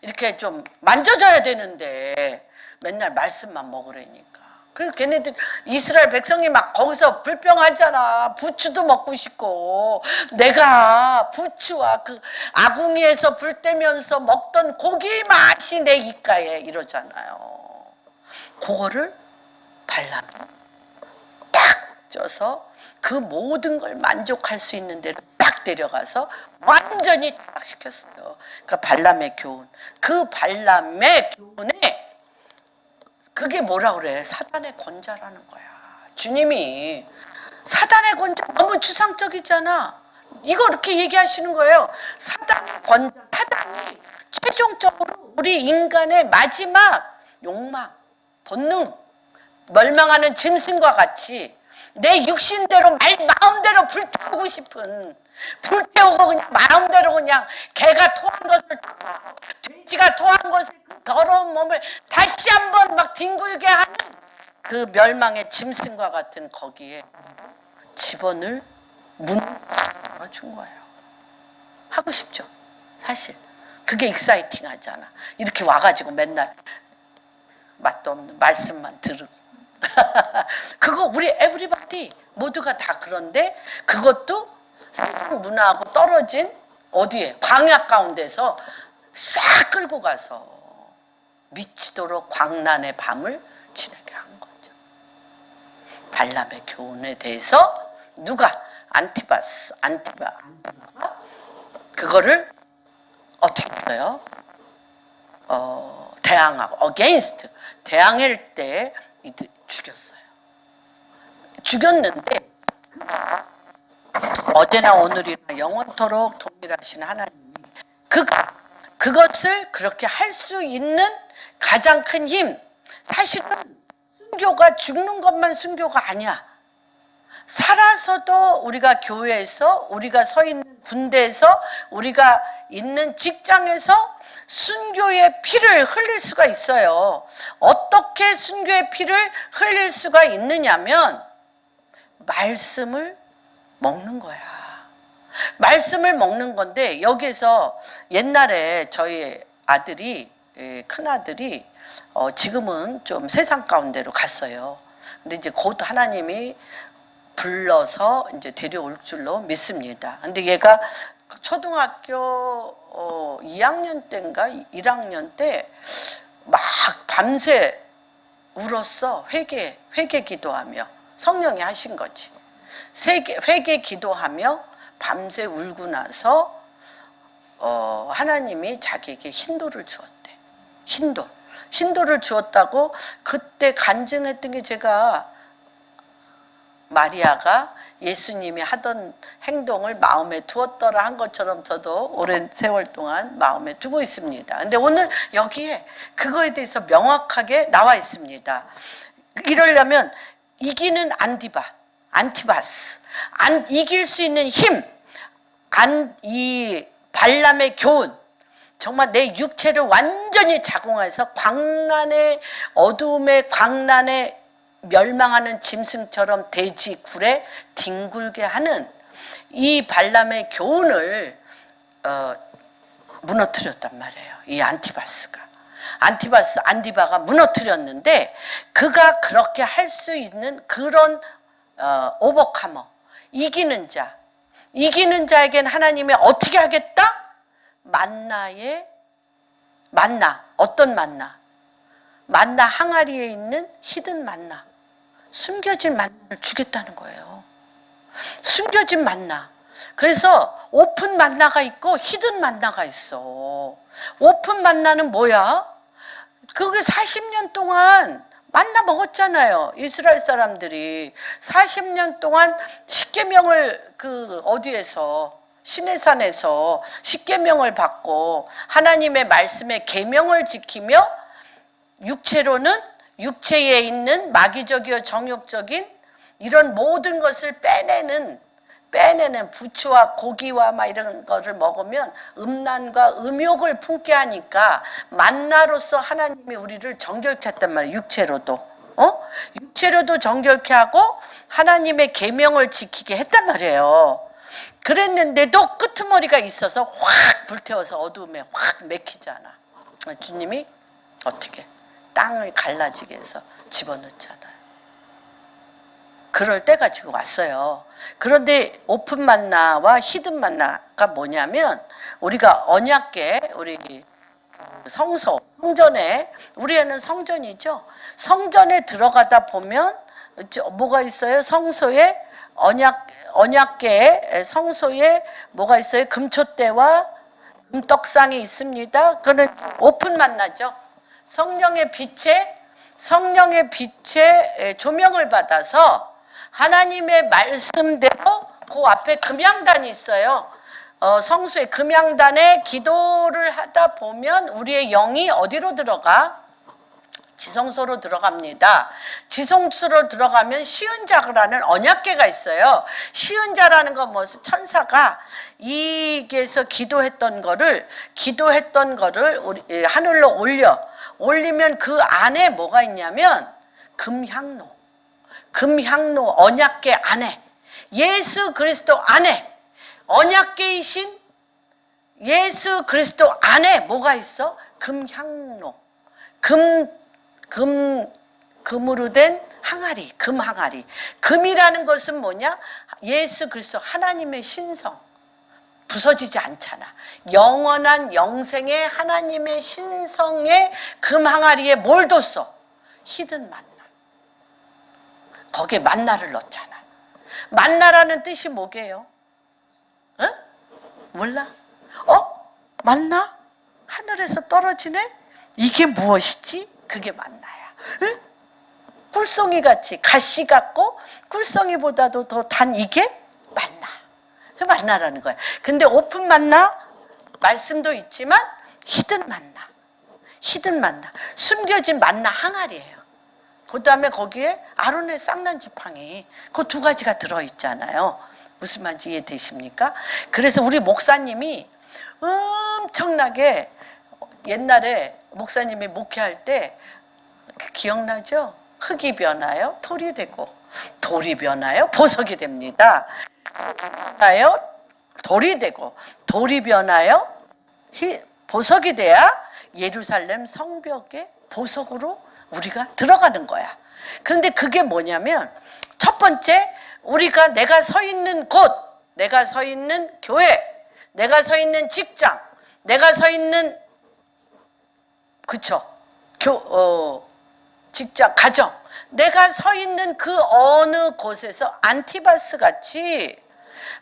이렇게 좀 만져져야 되는데 맨날 말씀만 먹으라니까. 그래서 걔네들 이스라엘 백성이 막 거기서 불평하잖아. 부추도 먹고 싶고, 내가 부추와 그 아궁이에서 불 떼면서 먹던 고기 맛이 내 입가에 이러잖아요. 그거를 발람이 딱 쪄서 그 모든 걸 만족할 수 있는 데로 딱 데려가서 완전히 딱 시켰어요. 그러니까 발람의 교훈. 그 발람의 교훈에 그게 뭐라 그래? 사단의 권자라는 거야. 주님이 사단의 권자 너무 추상적이잖아. 이거 이렇게 얘기하시는 거예요. 사단의 권자, 사단이 최종적으로 우리 인간의 마지막 욕망, 본능, 멸망하는 짐승과 같이 내 육신대로 마음대로 불태우고 싶은, 불태우고 그냥 마음대로 그냥 개가 토한 것을, 돼지가 토한 것을, 더러운 몸을 다시 한번 막 뒹굴게 하는 그 멸망의 짐승과 같은 거기에 집어넣을 문을 열어준 거예요. 하고 싶죠. 사실 그게 익사이팅 하잖아. 이렇게 와가지고 맨날 맛도 없는 말씀만 들으고 그거 우리 에브리바디 모두가 다 그런데, 그것도 세상 문화하고 떨어진 어디에 광야 가운데서 싹 끌고 가서 미치도록 광란의 밤을 지내게 한 거죠. 발람의 교훈에 대해서 누가 안티바 그거를 어떻게 했어요? 대항하고 against 대항할 때 이들 죽였어요. 죽였는데 어제나 오늘이나 영원토록 동일하신 하나님이 그것을 그렇게 할 수 있는 가장 큰 힘, 사실은 순교가 죽는 것만 순교가 아니야. 살아서도 우리가 교회에서, 우리가 서 있는 군대에서, 우리가 있는 직장에서 순교의 피를 흘릴 수가 있어요. 어떻게 순교의 피를 흘릴 수가 있느냐면 말씀을 먹는 거야. 말씀을 먹는 건데, 여기서 옛날에 저희 아들이, 큰아들이 지금은 좀 세상 가운데로 갔어요. 근데 이제 곧 하나님이 불러서 이제 데려올 줄로 믿습니다. 근데 얘가 초등학교 2학년 때인가 1학년 때 막 밤새 울었어. 회개 기도하며. 성령이 하신 거지. 회개 기도하며 밤새 울고 나서 하나님이 자기에게 흰돌을 주었대. 흰돌을 주었다고 그때 간증했던 게, 제가 마리아가 예수님이 하던 행동을 마음에 두었더라 한 것처럼 저도 오랜 세월 동안 마음에 두고 있습니다. 근데 오늘 여기에 그거에 대해서 명확하게 나와 있습니다. 이러려면 이기는 안티바스, 이길 수 있는 힘, 이 발람의 교훈, 정말 내 육체를 완전히 자궁해서 광란의 어두움의 광란에 멸망하는 짐승처럼 돼지 굴에 뒹굴게 하는 이 발람의 교훈을 무너뜨렸단 말이에요. 이 안디바가 무너뜨렸는데 그가 그렇게 할 수 있는 그런 오버카머, 이기는 자에겐 하나님이 어떻게 하겠다? 어떤 만나 항아리에 있는 히든 만나, 숨겨진 만나를 주겠다는 거예요. 숨겨진 만나. 그래서 오픈 만나가 있고 히든 만나가 있어. 오픈 만나는 뭐야? 그게 40년 동안 만나 먹었잖아요. 이스라엘 사람들이 40년 동안 십계명을 어디에서 시내산에서 십계명을 받고 하나님의 말씀의 계명을 지키며 육체로는 육체에 있는 마귀적이요 정욕적인 이런 모든 것을 빼내는 부추와 고기와 막 이런 거를 먹으면 음란과 음욕을 품게 하니까 만나로서 하나님이 우리를 정결케 했단 말이에요. 육체로도 정결케 하고 하나님의 계명을 지키게 했단 말이에요. 그랬는데도 끄트머리가 있어서 확 불태워서 어두움에 확 맥히잖아. 주님이 어떻게 땅을 갈라지게 해서 집어넣잖아요. 그럴 때가 지금 왔어요. 그런데 오픈 만나와 히든 만나가 뭐냐면 우리가 언약궤, 우리 성전에, 우리 애는 성전이죠. 성전에 들어가다 보면 뭐가 있어요? 성소에 언약궤 성소에 뭐가 있어요? 금촛대와 금떡상이 있습니다. 그는 오픈 만나죠. 성령의 빛에 조명을 받아서 하나님의 말씀대로 그 앞에 금양단이 있어요. 성수의 금양단에 기도를 하다 보면 우리의 영이 어디로 들어가? 지성소로 들어갑니다. 지성소로 들어가면 시은자라는 언약궤가 있어요. 시은자라는 건 무슨 천사가 이게서 기도했던 거를 우리 하늘로 올리면 그 안에 뭐가 있냐면 금향로 언약궤 안에 예수 그리스도 안에 언약궤이신 예수 그리스도 안에 뭐가 있어? 금향로, 금으로 된 항아리, 금항아리. 금이라는 것은 뭐냐? 예수 그리스도 하나님의 신성, 부서지지 않잖아. 영원한 영생의 하나님의 신성의 금항아리에 뭘 뒀어? 히든 만나. 거기에 만나를 넣잖아. 만나라는 뜻이 뭐게요? 몰라? 만나? 하늘에서 떨어지네? 이게 무엇이지? 그게 만나야. 꿀송이 같이 가시 같고 꿀송이보다도 더 단 이게 만나. 그 만나라는 거야. 근데 오픈 만나 말씀도 있지만 히든 만나, 숨겨진 만나 항아리예요. 그 다음에 거기에 아론의 쌍난 지팡이, 그 두 가지가 들어있잖아요. 무슨 말인지 이해되십니까? 그래서 우리 목사님이 엄청나게 옛날에 목사님이 목회할 때 기억나죠? 흙이 변하여 돌이 되고, 돌이 변하여 보석이 됩니다. 돌이 되고, 돌이 변하여 보석이 돼야 예루살렘 성벽의 보석으로 우리가 들어가는 거야. 그런데 그게 뭐냐면 첫 번째, 우리가 내가 서 있는 곳, 내가 서 있는 교회, 내가 서 있는 직장, 내가 서 있는 직장, 가정, 내가 서 있는 그 어느 곳에서 안티바스 같이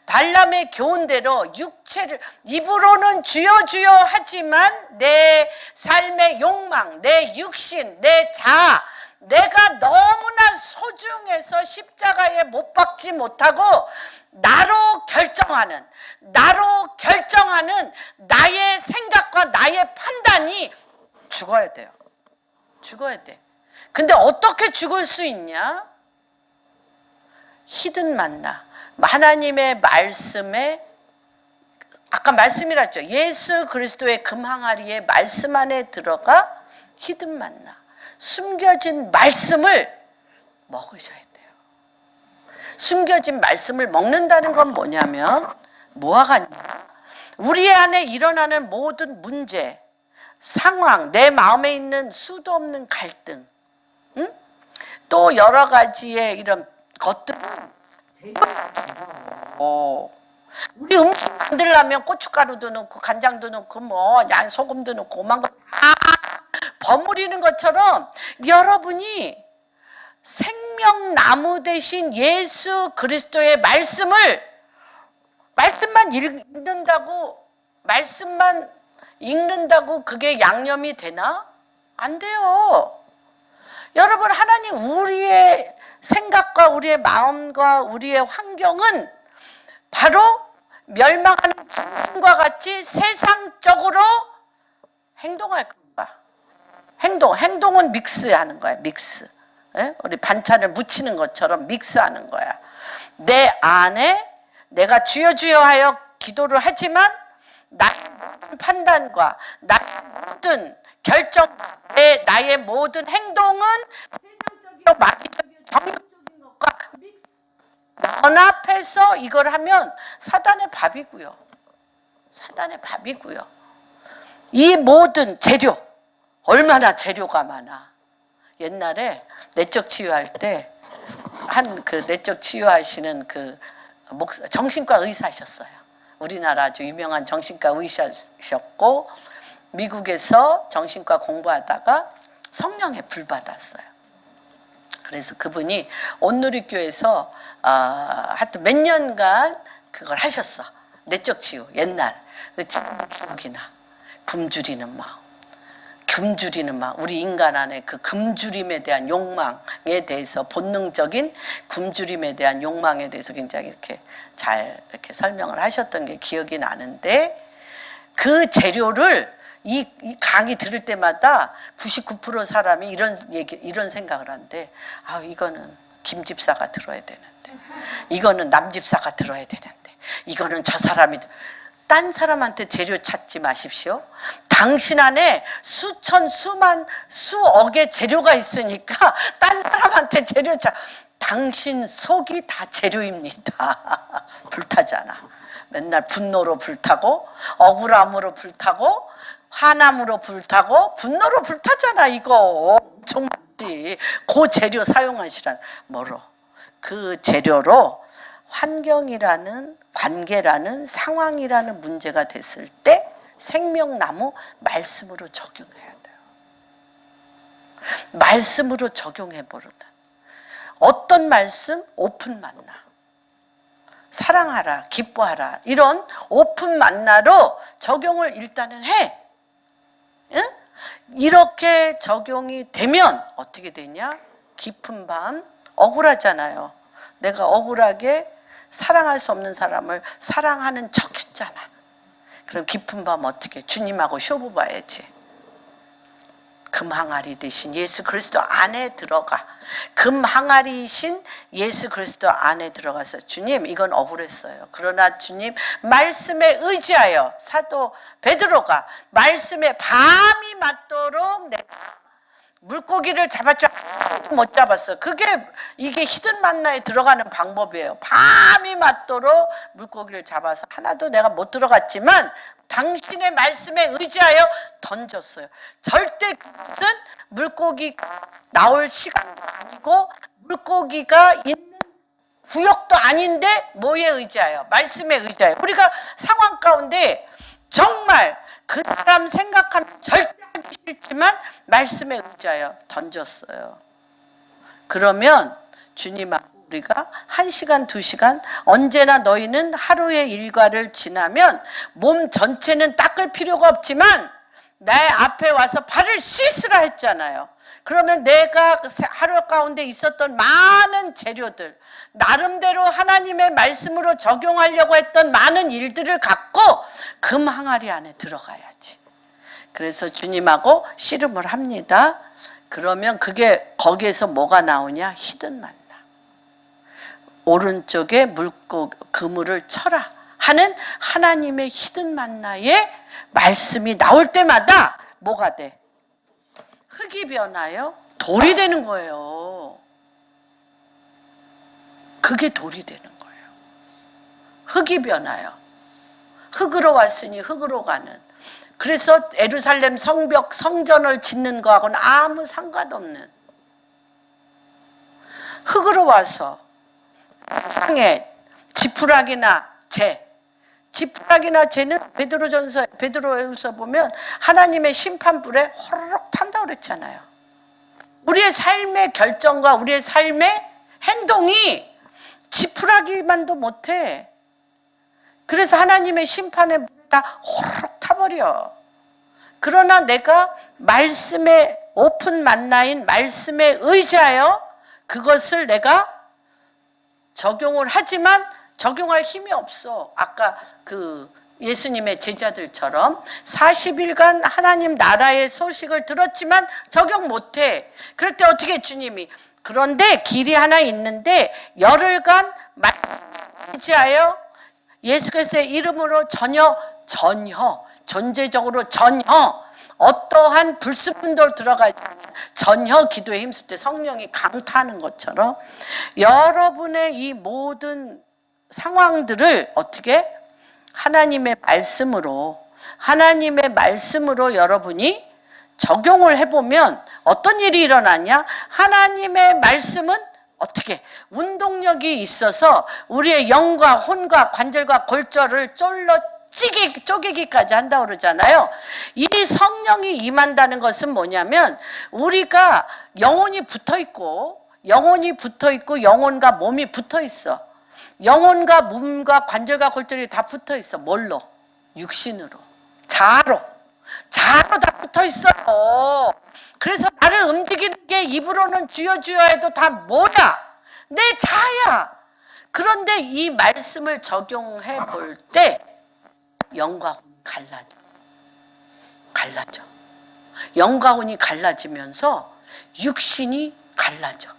발람의 교훈대로 육체를 입으로는 주여 주여 하지만 내 삶의 욕망, 내 육신, 내 자아, 내가 너무나 소중해서 십자가에 못 박지 못하고 나로 결정하는 나의 생각과 나의 판단이 죽어야 돼요. 죽어야 돼. 근데 어떻게 죽을 수 있냐? 히든 만나, 하나님의 말씀에, 아까 말씀이랐죠. 예수 그리스도의 금항아리의 말씀 안에 들어가 히든 만나, 숨겨진 말씀을 먹으셔야 돼요. 숨겨진 말씀을 먹는다는 건 뭐냐면 뭐와 같냐? 우리 안에 일어나는 모든 문제, 상황, 내 마음에 있는 수도 없는 갈등, 응? 또 여러 가지의 이런 것들은 우리 음식 만들려면 고춧가루도 넣고 간장도 넣고 뭐 소금도 넣고 오만 거 다 버무리는 것처럼 여러분이 생명나무 대신 예수 그리스도의 말씀만 읽는다고 그게 양념이 되나? 안 돼요. 여러분, 하나님 우리의 생각과 우리의 마음과 우리의 환경은 바로 멸망하는 짐승과 같이 세상적으로 행동할 거야. 행동은 믹스하는 거야. 믹스. 우리 반찬을 묻히는 것처럼 믹스하는 거야. 내 안에 내가 주여 주여 하여 기도를 하지만 나의 모든 판단과 나의 모든 결정, 나의 모든 행동은 세상적이고 마귀적이고 정욕적인 것과 연합해서 이걸 하면 사단의 밥이고요. 이 모든 재료, 얼마나 재료가 많아. 옛날에 내적 치유할 때 그 내적 치유하시는 그 정신과 의사셨어요. 우리나라 아주 유명한 정신과 의사셨고 미국에서 정신과 공부하다가 성령의 불 받았어요. 그래서 그분이 온누리교에서 하여튼 몇 년간 그걸 하셨어. 내적 치유 옛날. 기억이 나. 굶주리는 마음, 우리 인간 안에 그 굶주림에 대한 욕망에 대해서 본능적인 굶주림에 대한 욕망에 대해서 굉장히 이렇게 잘 이렇게 설명을 하셨던 게 기억이 나는데 그 재료를 이 강의 들을 때마다 99% 사람이 이런 생각을 한대. 이거는 김 집사가 들어야 되는데, 이거는 남 집사가 들어야 되는데, 이거는 저 사람이. 딴 사람한테 재료 찾지 마십시오. 당신 안에 수억의 재료가 있으니까 딴 사람한테 재료 당신 속이 다 재료입니다. 불타잖아. 맨날 분노로 불타고 억울함으로 불타고 화남으로 불타고 분노로 불타잖아. 이거 정말지. 그 재료 사용하시라는 뭐로? 그 재료로 환경이라는 관계라는 상황이라는 문제가 됐을 때 생명나무 말씀으로 적용해야 돼요. 말씀으로 적용해 버린다. 어떤 말씀? 오픈 만나. 사랑하라, 기뻐하라. 이런 오픈 만나로 적용을 일단은 해. 응? 이렇게 적용이 되면 어떻게 되냐? 깊은 밤, 억울하잖아요. 내가 억울하게 사랑할 수 없는 사람을 사랑하는 척 했잖아. 그럼 깊은 밤 어떻게? 주님하고 쇼부 봐야지. 금항아리 되신 예수 그리스도 안에 들어가. 금항아리이신 예수 그리스도 안에 들어가서 주님 이건 억울했어요. 그러나 주님 말씀에 의지하여 사도 베드로가 말씀에 밤이 맞도록 내가 물고기를 잡았죠. 못 잡았어. 이게 히든 만나에 들어가는 방법이에요. 밤이 맞도록 물고기를 잡아서 하나도 내가 못 들어갔지만 당신의 말씀에 의지하여 던졌어요. 절대 그것은 물고기가 나올 시간도 아니고 물고기가 있는 구역도 아닌데 뭐에 의지하여? 말씀에 의지하여. 우리가 상황 가운데 정말 그 사람 생각하면 절대 하기 싫지만 말씀에 의지하여 던졌어요. 그러면 주님하고 우리가 1시간, 2시간 언제나 너희는 하루의 일과를 지나면 몸 전체는 닦을 필요가 없지만 내 앞에 와서 발을 씻으라 했잖아요. 그러면 내가 하루 가운데 있었던 많은 재료들, 나름대로 하나님의 말씀으로 적용하려고 했던 많은 일들을 갖고 금 항아리 안에 들어가야지. 그래서 주님하고 씨름을 합니다. 그러면 거기에서 뭐가 나오냐? 히든 만나. 오른쪽에 그물을 쳐라 하는 하나님의 히든 만나의 말씀이 나올 때마다 뭐가 돼? 흙이 변하여 돌이 되는 거예요. 그게 돌이 되는 거예요. 흙이 변하여. 흙으로 왔으니 흙으로 가는. 그래서 예루살렘 성벽 성전을 짓는 거하고는 아무 상관없는 흙으로 와서 땅에 지푸라기나 재, 지푸라기나 재는 베드로전서 보면 하나님의 심판불에 호로록 탄다고 그랬잖아요. 우리의 삶의 결정과 우리의 삶의 행동이 지푸라기만도 못해. 그래서 하나님의 심판에 다 호로록 타버려. 그러나 내가 말씀의 오픈 만나인 말씀에 의지하여 그것을 내가 적용을 하지만 적용할 힘이 없어. 아까 그 예수님의 제자들처럼 40일간 하나님 나라의 소식을 들었지만 적용 못해. 그럴 때 어떻게 주님이 그런데 길이 하나 있는데 열흘간 말지하여 예수 그리스도의 이름으로 전혀 존재적으로 전혀 어떠한 불순물도 들어가지 않는 전혀 기도에 힘쓸 때 성령이 강타하는 것처럼 여러분의 이 모든 상황들을 어떻게 하나님의 말씀으로 여러분이 적용을 해보면 어떤 일이 일어나냐? 하나님의 말씀은 어떻게 운동력이 있어서 우리의 영과 혼과 관절과 골절을 쪼개기까지 한다고 그러잖아요. 이 성령이 임한다는 것은 뭐냐면 우리가 영혼이 붙어있고 영혼과 몸이 붙어있어. 영혼과 몸과 관절과 골절이 다 붙어있어. 뭘로? 육신으로. 자아로 다 붙어있어요. 그래서 나를 움직이는 게 입으로는 주여 주여 해도 다 뭐야? 내 자아야. 그런데 이 말씀을 적용해 볼 때 영과 혼이 갈라져. 영과 혼이 갈라지면서 육신이 갈라져.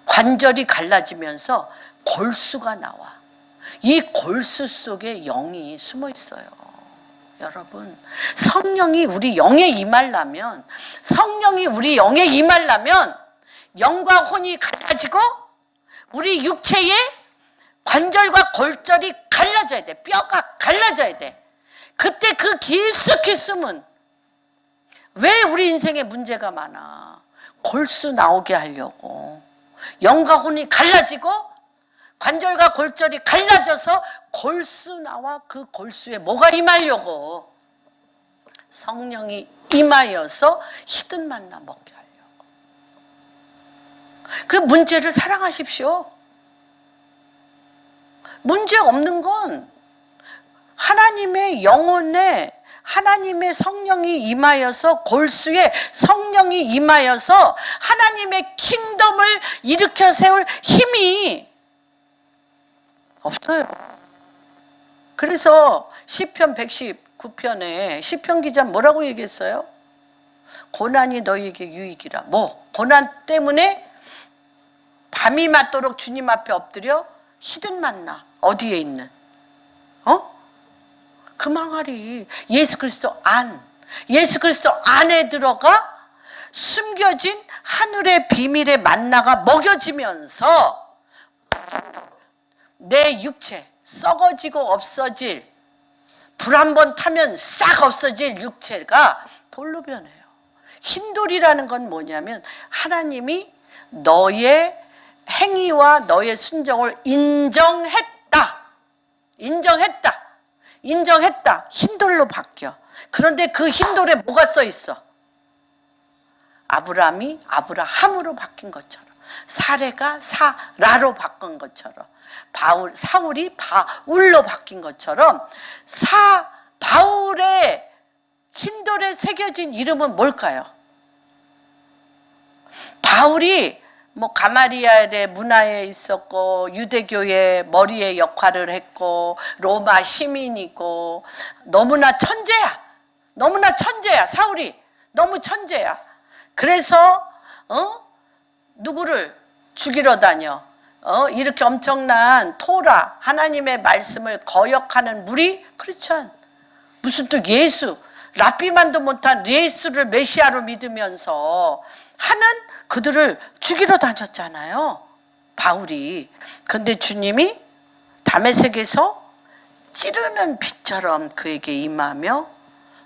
관절이 갈라지면서 골수가 나와. 이 골수 속에 영이 숨어 있어요. 여러분, 성령이 우리 영에 임하려면 영과 혼이 갈라지고 우리 육체의 관절과 골절이 갈라져야 돼. 뼈가 갈라져야 돼. 그때 그 깊숙이 숨은 왜 우리 인생에 문제가 많아? 골수 나오게 하려고. 영과 혼이 갈라지고 관절과 골절이 갈라져서 골수 나와. 그 골수에 뭐가 임하려고? 성령이 임하여서 히든 만나 먹게 하려고. 그 문제를 사랑하십시오. 문제 없는 건 하나님의 영혼에 하나님의 성령이 임하여서 골수에 성령이 임하여서 하나님의 킹덤을 일으켜 세울 힘이 없어요. 그래서 시편 119편에 시편 기자 뭐라고 얘기했어요? 고난이 너희에게 유익이라. 뭐 고난 때문에 밤이 맞도록 주님 앞에 엎드려 히든 만나. 어디에 있는? 그 망아리 예수 그리스도 안에 들어가 숨겨진 하늘의 비밀의 만나가 먹여지면서 내 육체 썩어지고 없어질, 불 한 번 타면 싹 없어질 육체가 돌로 변해요. 흰돌이라는 건 뭐냐면 하나님이 너의 행위와 너의 순종을 인정했다. 흰돌로 바뀌어. 그런데 그 흰돌에 뭐가 써 있어? 아브라함이 아브라함으로 바뀐 것처럼, 사레가 사라로 바뀐 것처럼, 사울이 바울로 바뀐 것처럼 바울의 흰돌에 새겨진 이름은 뭘까요? 바울이 가마리엘의 문화에 있었고 유대교의 머리의 역할을 했고 로마 시민이고 너무나 천재야. 사울이 너무 천재야. 그래서 누구를 죽이러 다녀? 이렇게 엄청난 토라 하나님의 말씀을 거역하는 무리 크리스찬, 무슨 또 예수 랍비만도 못한 예수를 메시아로 믿으면서 하는 그들을 죽이러 다녔잖아요, 바울이. 그런데 주님이 다메섹에서 찌르는 빛처럼 그에게 임하며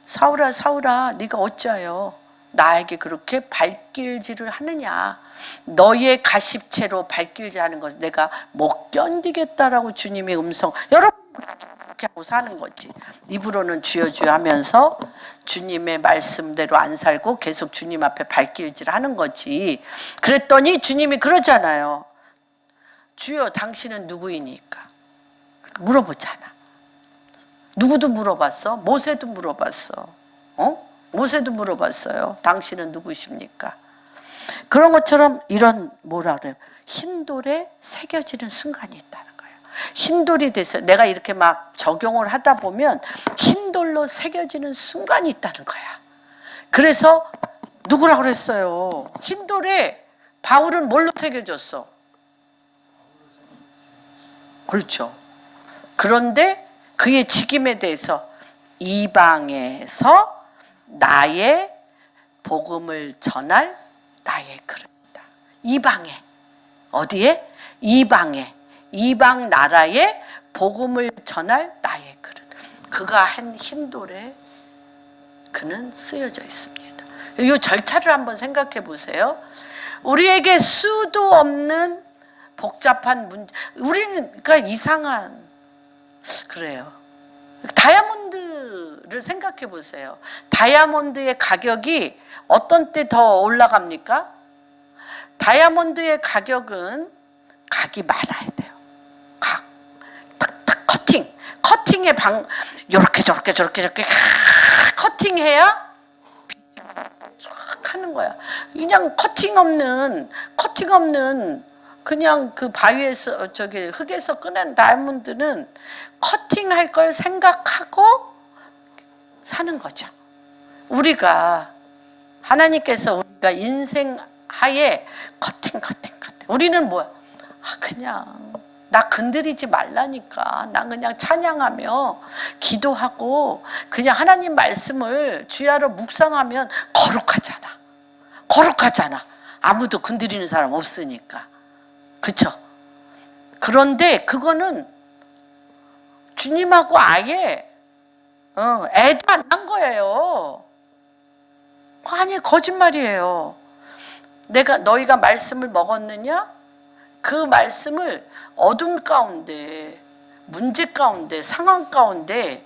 사울아 사울아 네가 어찌하여 나에게 그렇게 발길질을 하느냐. 너의 가십채로 발길질하는 것을 내가 못 견디겠다라고 주님의 음성. 여러분 그렇게 하고 사는 거지. 입으로는 주여 주여 하면서 주님의 말씀대로 안 살고 계속 주님 앞에 발길질하는 거지. 그랬더니 주님이 그러잖아요. 주여 당신은 누구이니까? 물어보잖아. 누구도 물어봤어? 모세도 물어봤어. 모세도 물어봤어요. 당신은 누구십니까? 그런 것처럼 이런 뭐라 그래요? 흰돌에 새겨지는 순간이 있다는 거예요. 흰돌이 돼서 내가 이렇게 막 적용을 하다 보면 흰돌로 새겨지는 순간이 있다는 거야. 그래서 누구라고 그랬어요? 흰돌에 바울은 뭘로 새겨졌어? 그렇죠. 그런데 그의 직임에 대해서 이방에서 나의 복음을 전할 나의 그릇이다. 이방에 어디에? 이방에 이방 나라에 복음을 전할 나의 그릇. 그가 한 흰돌에 그는 쓰여져 있습니다. 이 절차를 한번 생각해 보세요. 우리에게 수도 없는 복잡한 문제, 우리는 그러니까 이상한 그래요. 다이아몬드를 생각해 보세요. 다이아몬드의 가격이 어떤 때 더 올라갑니까? 다이아몬드의 가격은 각이 많아야 돼요. 각, 탁탁 커팅의 요렇게 저렇게 커팅해야 쫙 하는 거야. 그냥 커팅 없는 그냥 그 바위에서 흙에서 꺼낸 다이아몬드는 커팅할 걸 생각하고 사는 거죠. 우리가 하나님께서 우리가 인생 하에 커팅. 우리는 뭐야? 그냥 나 건드리지 말라니까. 나 그냥 찬양하며 기도하고 그냥 하나님 말씀을 주야로 묵상하면 거룩하잖아. 아무도 건드리는 사람 없으니까. 그쵸? 그런데 그거는 주님하고 아예 애도 안 난 거예요. 아니 거짓말이에요. 너희가 말씀을 먹었느냐? 그 말씀을 어둠 가운데, 문제 가운데, 상황 가운데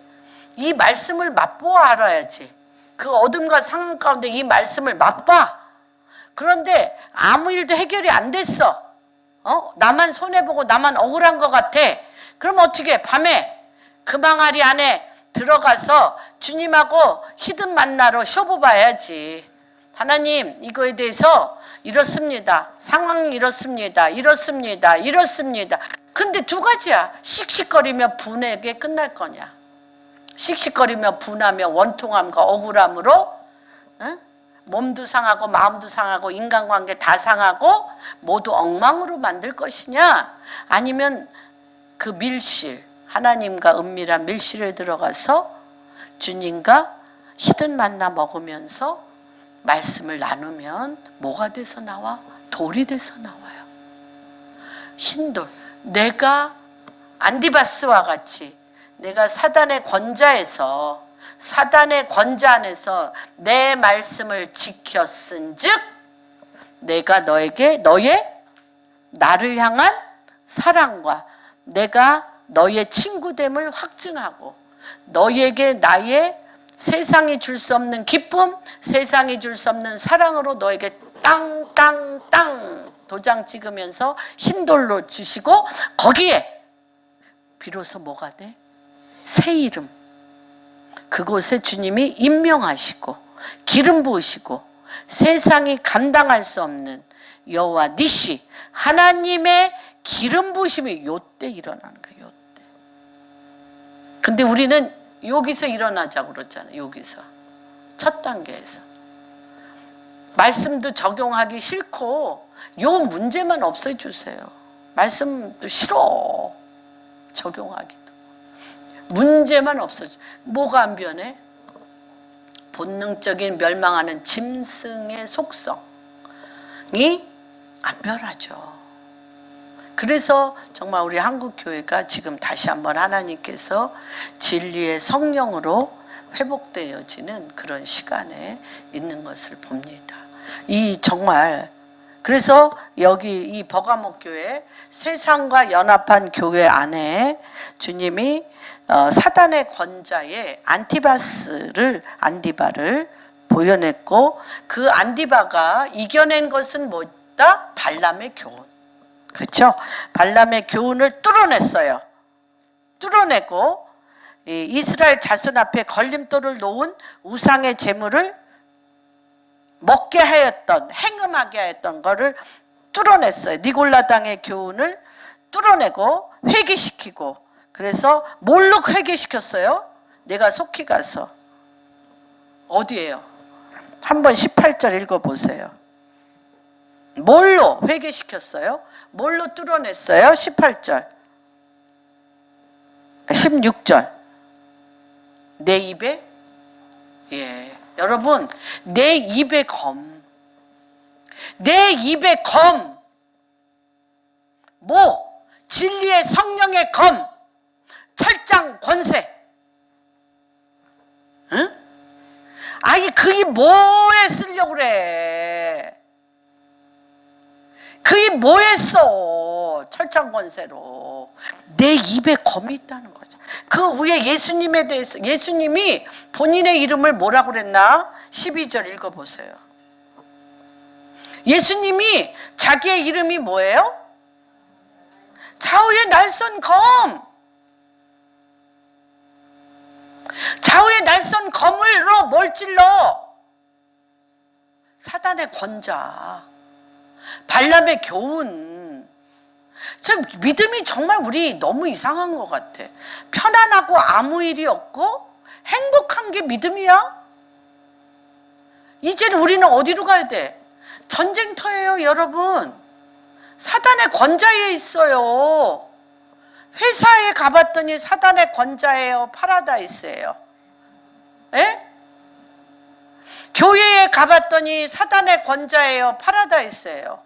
이 말씀을 맛보아 알아야지. 그 어둠과 상황 가운데 이 말씀을 맛봐. 그런데 아무 일도 해결이 안 됐어. 나만 손해보고 나만 억울한 것 같아. 그럼 어떻게 해? 밤에 그 망아리 안에 들어가서 주님하고 히든 만나러 쇼부 봐야지. 하나님 이거에 대해서 이렇습니다. 상황이 이렇습니다. 근데 두 가지야. 씩씩거리며 분에게 끝날 거냐. 씩씩거리며 분하며 원통함과 억울함으로 몸도 상하고 마음도 상하고 인간관계 다 상하고 모두 엉망으로 만들 것이냐, 아니면 그 밀실, 하나님과 은밀한 밀실에 들어가서 주님과 히든 만나 먹으면서 말씀을 나누면 뭐가 돼서 나와? 돌이 돼서 나와요. 흰돌. 내가 안디바스와 같이 내가 사단의 권자에서 사단의 권자 안에서 내 말씀을 지켰은즉 내가 너에게 나를 향한 사랑과 내가 너의 친구됨을 확증하고 너에게 나의 세상이 줄 수 없는 기쁨, 세상이 줄 수 없는 사랑으로 너에게 땅 도장 찍으면서 흰돌로 주시고 거기에 비로소 뭐가 돼? 새 이름. 그곳에 주님이 임명하시고 기름 부으시고 세상이 감당할 수 없는 여호와 니시 하나님의 기름 부으심이 요때 일어나는 거예요. 요때. 근데 우리는 여기서 일어나자고 그러잖아요. 여기서 첫 단계에서 말씀도 적용하기 싫고 요 문제만 없애주세요. 말씀도 싫어 적용하기도. 문제만 없어져. 뭐가 안 변해? 본능적인 멸망하는 짐승의 속성이 안 변하죠. 그래서 정말 우리 한국교회가 지금 다시 한번 하나님께서 진리의 성령으로 회복되어지는 그런 시간에 있는 것을 봅니다. 이 정말 그래서 여기 이 버가모 교회 세상과 연합한 교회 안에 주님이 사단의 권자의 안디바를 보여냈고 그 안디바가 이겨낸 것은 뭐다? 발람의 교훈. 그렇죠? 발람의 교훈을 뚫어냈어요. 뚫어내고 이스라엘 자손 앞에 걸림돌을 놓은 우상의 제물을 먹게 하였던, 행음하게 하였던 거를 뚫어냈어요. 니골라당의 교훈을 뚫어내고 회개시키고, 그래서 뭘로 회개시켰어요? 내가 속히 가서 어디예요? 한번 18절 읽어보세요. 뭘로 회개시켰어요? 뭘로 뚫어냈어요? 18절 16절 내 입에 여러분 내 입에 검, 내 입에 검, 뭐 진리의 성령의 검, 철장 권세. 응? 아니 그게 뭐에 쓰려고 그래? 그게 뭐에 써? 철장 권세로 내 입에 검이 있다는 거죠. 그 위에 예수님에 대해서 예수님이 본인의 이름을 뭐라고 그랬나? 12절 읽어보세요. 예수님이 자기의 이름이 뭐예요? 좌우의 날선 검. 좌우의 날선 검으로 뭘 찔러? 사단의 권자, 발람의 교훈. 저 믿음이 정말 우리 너무 이상한 것 같아. 편안하고 아무 일이 없고 행복한 게 믿음이야? 이제는 우리는 어디로 가야 돼? 전쟁터예요, 여러분. 사단의 권자에 있어요. 회사에 가봤더니 사단의 권자예요, 파라다이스예요. 에? 교회에 가봤더니 사단의 권자예요, 파라다이스예요.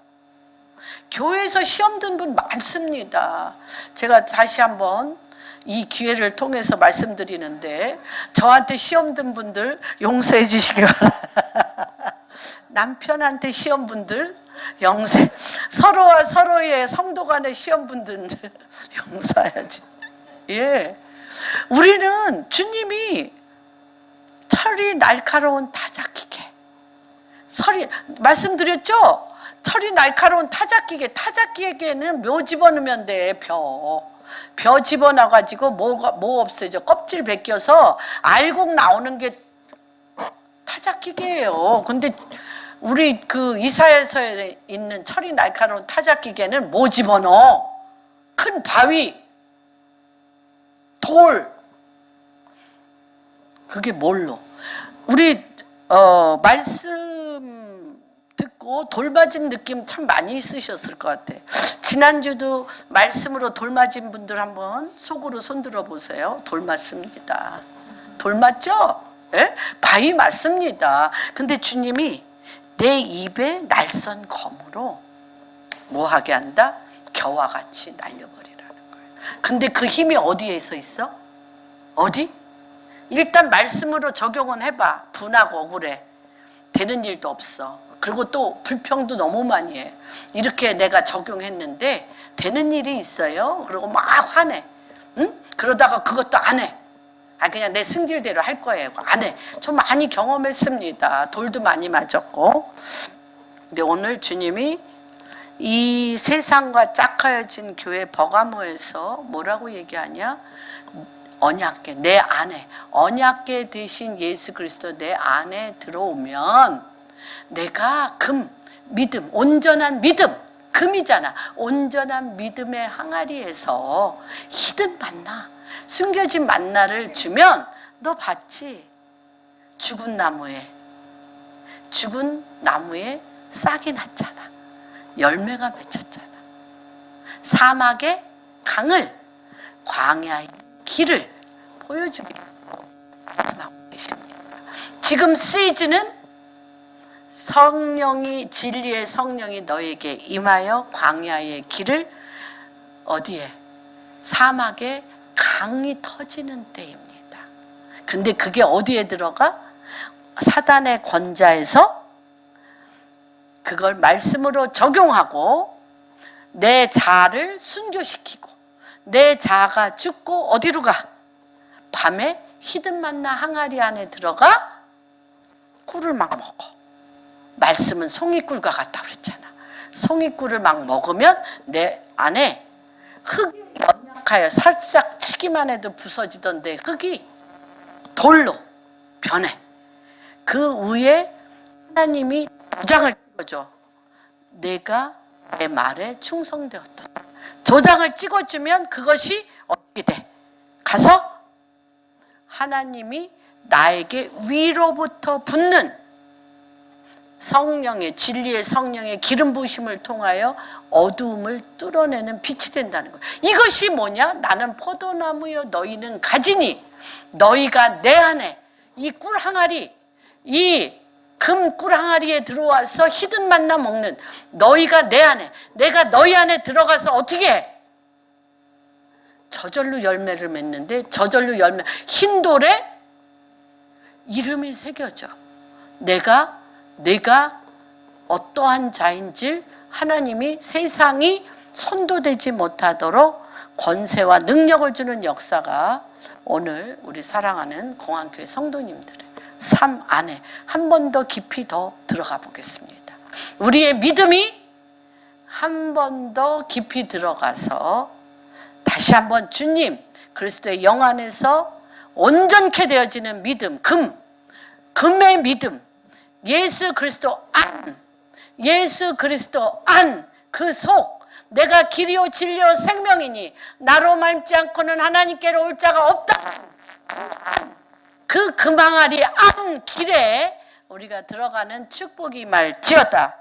교회에서 시험 든 분 많습니다. 제가 다시 한번 이 기회를 통해서 말씀드리는데 저한테 시험 든 분들 용서해 주시기 바랍니다. 남편한테 시험 분들 용서, 서로와 서로의 성도 간의 시험 분들 용서해야지. 예, 우리는 주님이 철이 날카로운 타작기계, 말씀드렸죠? 철이 날카로운 타작기계는 묘 집어넣으면 돼. 벼 집어넣어가지고 뭐 없애죠? 껍질 벗겨서 알곡 나오는 게 타작기계예요. 근데 우리 그 이사야서에 있는 철이 날카로운 타작기계는 뭐 집어넣어? 큰 바위, 돌. 그게 뭘로? 우리 말씀 듣고 돌 맞은 느낌 참 많이 있으셨을 것 같아. 지난주도 말씀으로 돌 맞은 분들 한번 속으로 손들어 보세요. 돌 맞습니다. 돌 맞죠? 예? 바위 맞습니다. 근데 주님이 내 입에 날선 검으로 뭐 하게 한다? 겨와 같이 날려버리라는 거예요. 근데 그 힘이 어디에서 있어? 어디? 일단 말씀으로 적용은 해봐. 분하고 억울해. 되는 일도 없어. 그리고 또 불평도 너무 많이 해. 이렇게 내가 적용했는데 되는 일이 있어요. 그리고 막 화내. 응? 그러다가 그것도 안 해. 그냥 내 승질대로 할 거예요. 안 해. 저 많이 경험했습니다. 돌도 많이 맞았고. 근데 오늘 주님이 이 세상과 짝하여진 교회 버가모에서 뭐라고 얘기하냐? 언약궤, 내 안에 언약궤 대신 예수 그리스도 내 안에 들어오면 내가 믿음, 온전한 믿음, 금이잖아. 온전한 믿음의 항아리에서 히든 만나, 숨겨진 만나를 주면 너 봤지? 죽은 나무에 싹이 났잖아. 열매가 맺혔잖아. 사막의 강을, 광야의 길을 보여주기 말씀하고 계십니다. 지금 시즌은 진리의 성령이 너에게 임하여 광야의 길을 어디에? 사막에 강이 터지는 때입니다. 근데 그게 어디에 들어가? 사단의 권자에서 그걸 말씀으로 적용하고 내 자아를 순교시키고 내 자아가 죽고 어디로 가? 밤에 히든 만나 항아리 안에 들어가 꿀을 막 먹어. 말씀은 송이꿀과 같다 그랬잖아. 송이꿀을 막 먹으면 내 안에 흙이 연약하여 살짝 치기만 해도 부서지던데 흙이 돌로 변해. 그 위에 하나님이 도장을 찍어줘. 내가 내 말에 충성되었다. 도장을 찍어주면 그것이 어떻게 돼? 가서 하나님이 나에게 위로부터 붙는 성령의 진리의 성령의 기름 부으심을 통하여 어두움을 뚫어내는 빛이 된다는 거예요. 이것이 뭐냐? 나는 포도나무여 너희는 가지니 너희가 내 안에 이 꿀 항아리 이 금 꿀 항아리에 들어와서 히든 만나 먹는 너희가 내 안에 내가 너희 안에 들어가서 어떻게 해? 저절로 열매를 맺는데 저절로 열매 흰 돌에 이름이 새겨져. 내가 어떠한 자인지 하나님이 세상이 손도대지 못하도록 권세와 능력을 주는 역사가 오늘 우리 사랑하는 공안교회 성도님들의 삶 안에 한 번 더 깊이 더 들어가 보겠습니다. 우리의 믿음이 한 번 더 깊이 들어가서 다시 한번 주님 그리스도의 영 안에서 온전케 되어지는 믿음, 금의 믿음, 예수 그리스도 안, 예수 그리스도 안, 그 속, 내가 길이요 진리요 생명이니 나로 말지 않고는 하나님께로 올 자가 없다. 그 금항아리 안 길에 우리가 들어가는 축복이 말지어다.